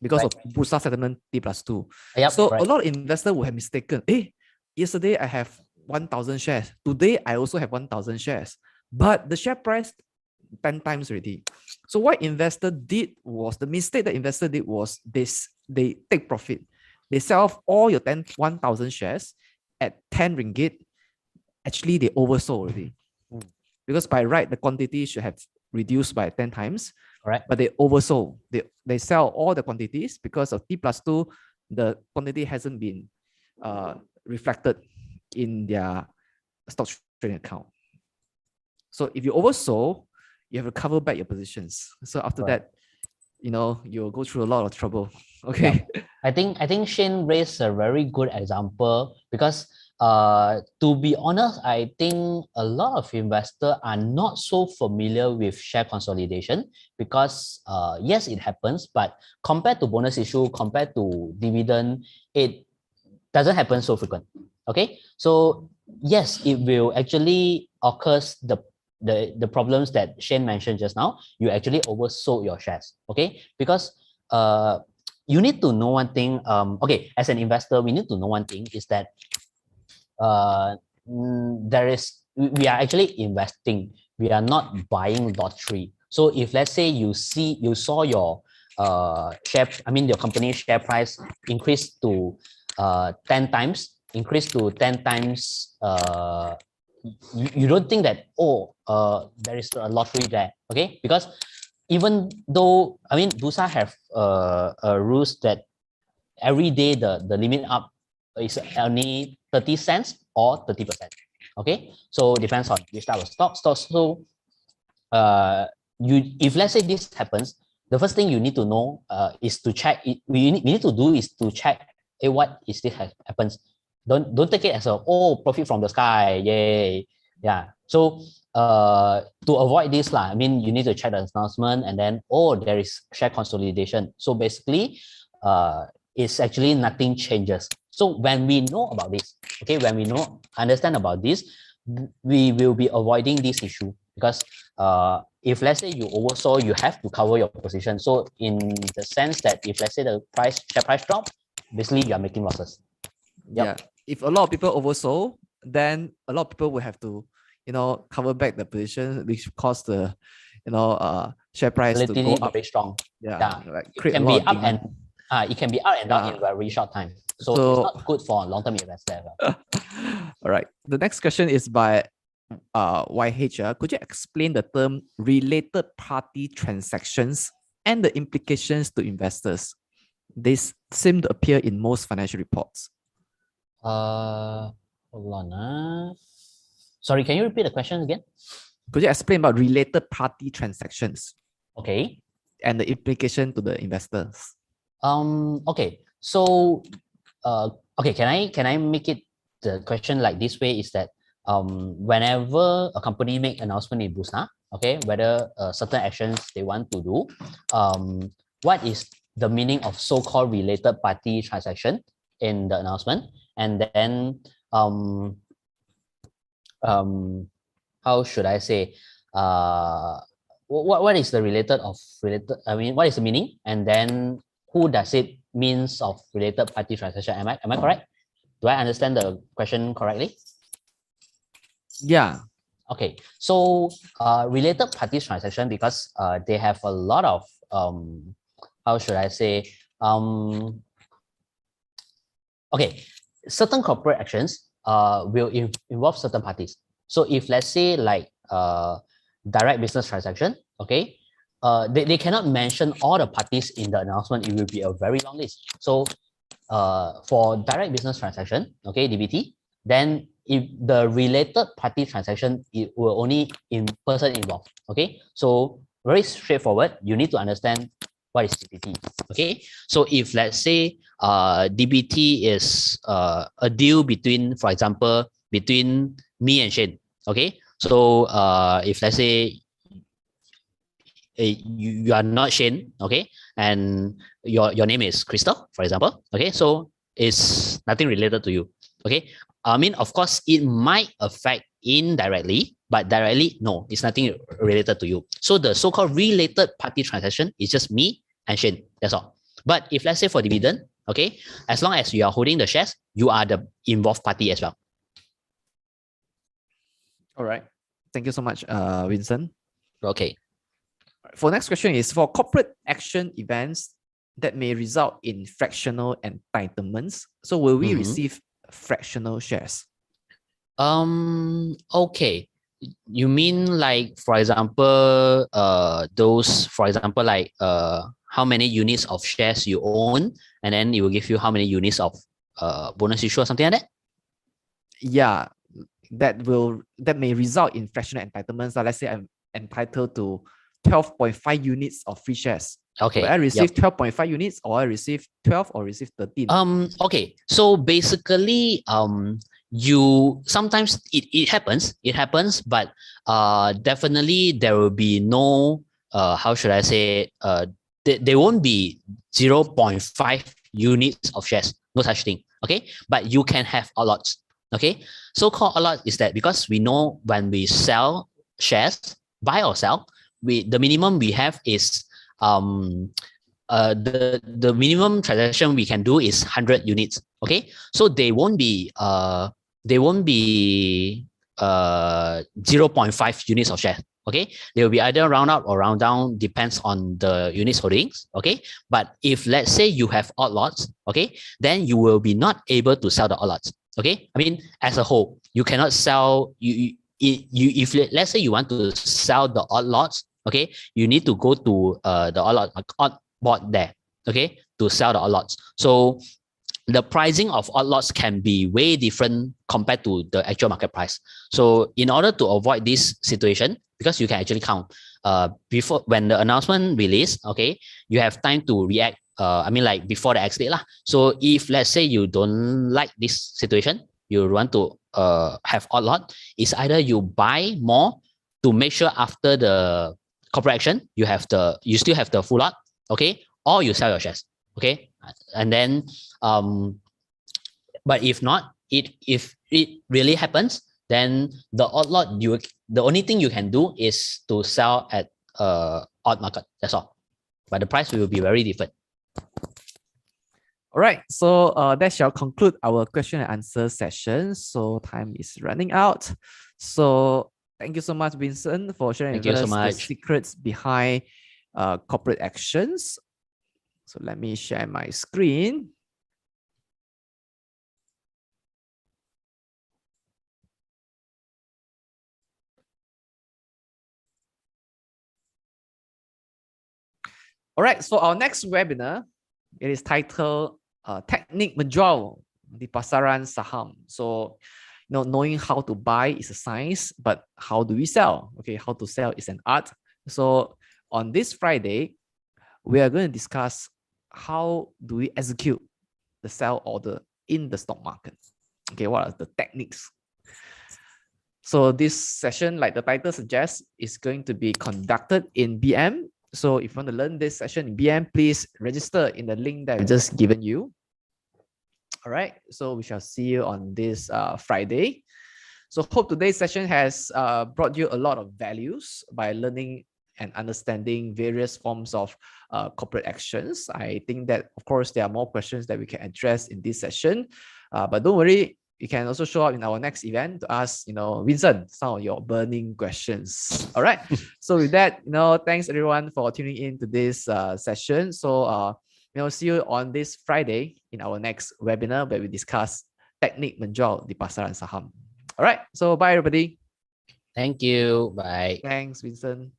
because of Bursa settlement T+2. So a lot of investors will have mistaken, hey, yesterday I have 1,000 shares, today I also have 1,000 shares, but the share price 10 times already. So what investor did was, the mistake that investor did was they take profit. They sell off all your 1,000 shares at 10 ringgit. Actually, they oversold already. Because by right, the quantity should have reduced by 10 times.
Correct.
But they oversold. They sell all the quantities because of T+2, the quantity hasn't been reflected in their stock trading account. So if you oversold, you have to cover back your positions. So after
Right.
that, you'll go through a lot of trouble.
Yeah.
Okay.
I think Shane raised a very good example because to be honest, I think a lot of investors are not so familiar with share consolidation because yes, it happens, but compared to bonus issue, compared to dividend, it doesn't happen so frequent. Okay, so yes, it will actually occurs the problems that Shane mentioned just now. You actually oversold your shares. Okay, because you need to know one thing. Okay, as an investor, we need to know one thing is that there is we are actually investing. We are not buying lottery. So if let's say you saw your your company share price increase to 10 times, you don't think that there is a lottery there, okay? Because even though Bursa have rules that every day the limit up is only 30 cents or 30%. Okay, so depends on which type of stock. So if let's say this happens, the first thing you need to know is to check. We need to do is to check. Hey, what is this happens? Don't take it as a profit from the sky, yay, yeah. So to avoid this lah, you need to check the announcement and then there is share consolidation. So basically, it's actually nothing changes. So when we know about this, okay, when we understand about this, we will be avoiding this issue because if let's say you oversold, you have to cover your position. So in the sense that if let's say the share price drop, basically you are making losses.
Yep. Yeah. If a lot of people oversold, then a lot of people will have to, cover back the position, which cause the, share price to go up.
Very strong.
Yeah. Like
it can be up and it can be up and down in very short time. So it's not good for long-term investors.
All right. The next question is by YH. Could you explain the term related party transactions and the implications to investors? This seem to appear in most financial reports.
Hold on. Sorry, can you repeat the question again?
Could you explain about related party transactions?
Okay.
And the implication to the investors.
Okay. So okay, can I make it the question like this way is that whenever a company make announcement in Bursa, okay, whether certain actions they want to do, what is the meaning of so-called related party transaction in the announcement? And then how should I say, what is the related? What is the meaning? And then who does it means of related party transaction? Am I correct? Do I understand the question correctly?
Yeah.
Okay. So related party transaction, because they have a lot of how should I say, okay, certain corporate actions will involve certain parties. So if let's say like direct business transaction, okay, they cannot mention all the parties in the announcement. It will be a very long list. So for direct business transaction, okay, DBT, then if the related party transaction, it will only in person involved. Okay, so very straightforward. You need to understand what is DBT. Okay, so if let's say DBT is a deal between, for example, between me and Shane. Okay, so if let's say you are not Shane, okay, and your name is Crystal, for example, okay, so it's nothing related to you, okay. Of course, it might affect indirectly, but directly, no, it's nothing related to you. So the so-called related party transaction is just me and Shane. That's all. But if let's say for dividend, okay, as long as you are holding the shares, you are the involved party as well.
All right. Thank you so much, Winson.
Okay.
For next question is for corporate action events that may result in fractional entitlements. So will we receive fractional shares?
Okay. You mean like, for example, those, for example, like how many units of shares you own, and then it will give you how many units of bonus issue or something like that?
Yeah, that may result in fractional entitlements. Let's say entitled to 12.5 units of free shares.
Okay.
Will I receive 12.5 units, or I receive 12, or receive 13?
Okay. So basically, you sometimes it happens, but definitely there will be no how should I say there won't be 0.5 units of shares, no such thing. Okay, but you can have a lot. Okay, so called a lot is that because we know when we sell shares, buy or sell, the minimum we have is the minimum transaction we can do is 100 units. Okay, so they won't be 0.5 units of share. Okay, they will be either round up or round down, depends on the units holdings. Okay, but if let's say you have odd lots, okay, then you will be not able to sell the odd lots. Okay, I mean as a whole, you cannot sell if let's say you want to sell the odd lots, okay, you need to go to the odd board there, okay, to sell the odd lots. So the pricing of odd lots can be way different compared to the actual market price. So in order to avoid this situation, because you can actually count before when the announcement release, okay, you have time to react. I mean like before the X date lah. So if let's say you don't like this situation, you want to have odd lot, it's either you buy more to make sure after the corporate action you still have the full lot, okay, or you sell your shares, okay, and then but if not, if it really happens, then the odd lot the only thing you can do is to sell at odd market. That's all, but the price will be very different.
All right, so that shall conclude our question and answer session. So time is running out. So thank you so much, Vincent, for sharing with us the secrets behind corporate actions. So let me share my screen. All right, so our next webinar, it is titled Teknik Menjual di Pasaran Saham. So, knowing how to buy is a science, but how do we sell? Okay, how to sell is an art. So on this Friday, we are going to discuss how do we execute the sell order in the stock market. Okay, what are the techniques? So this session, like the title suggests, is going to be conducted in BM. So if you want to learn this session in BM, please register in the link that I've just given you. All right, so we shall see you on this Friday. So hope today's session has brought you a lot of values by learning and understanding various forms of corporate actions. I think that, of course, there are more questions that we can address in this session, but don't worry, you can also show up in our next event to ask, Vincent, some of your burning questions. All right. So with that, thanks everyone for tuning in to this session. So, see you on this Friday in our next webinar where we discuss Teknik Menjual di Pasaran Saham. All right. So bye, everybody.
Thank you. Bye.
Thanks, Vincent.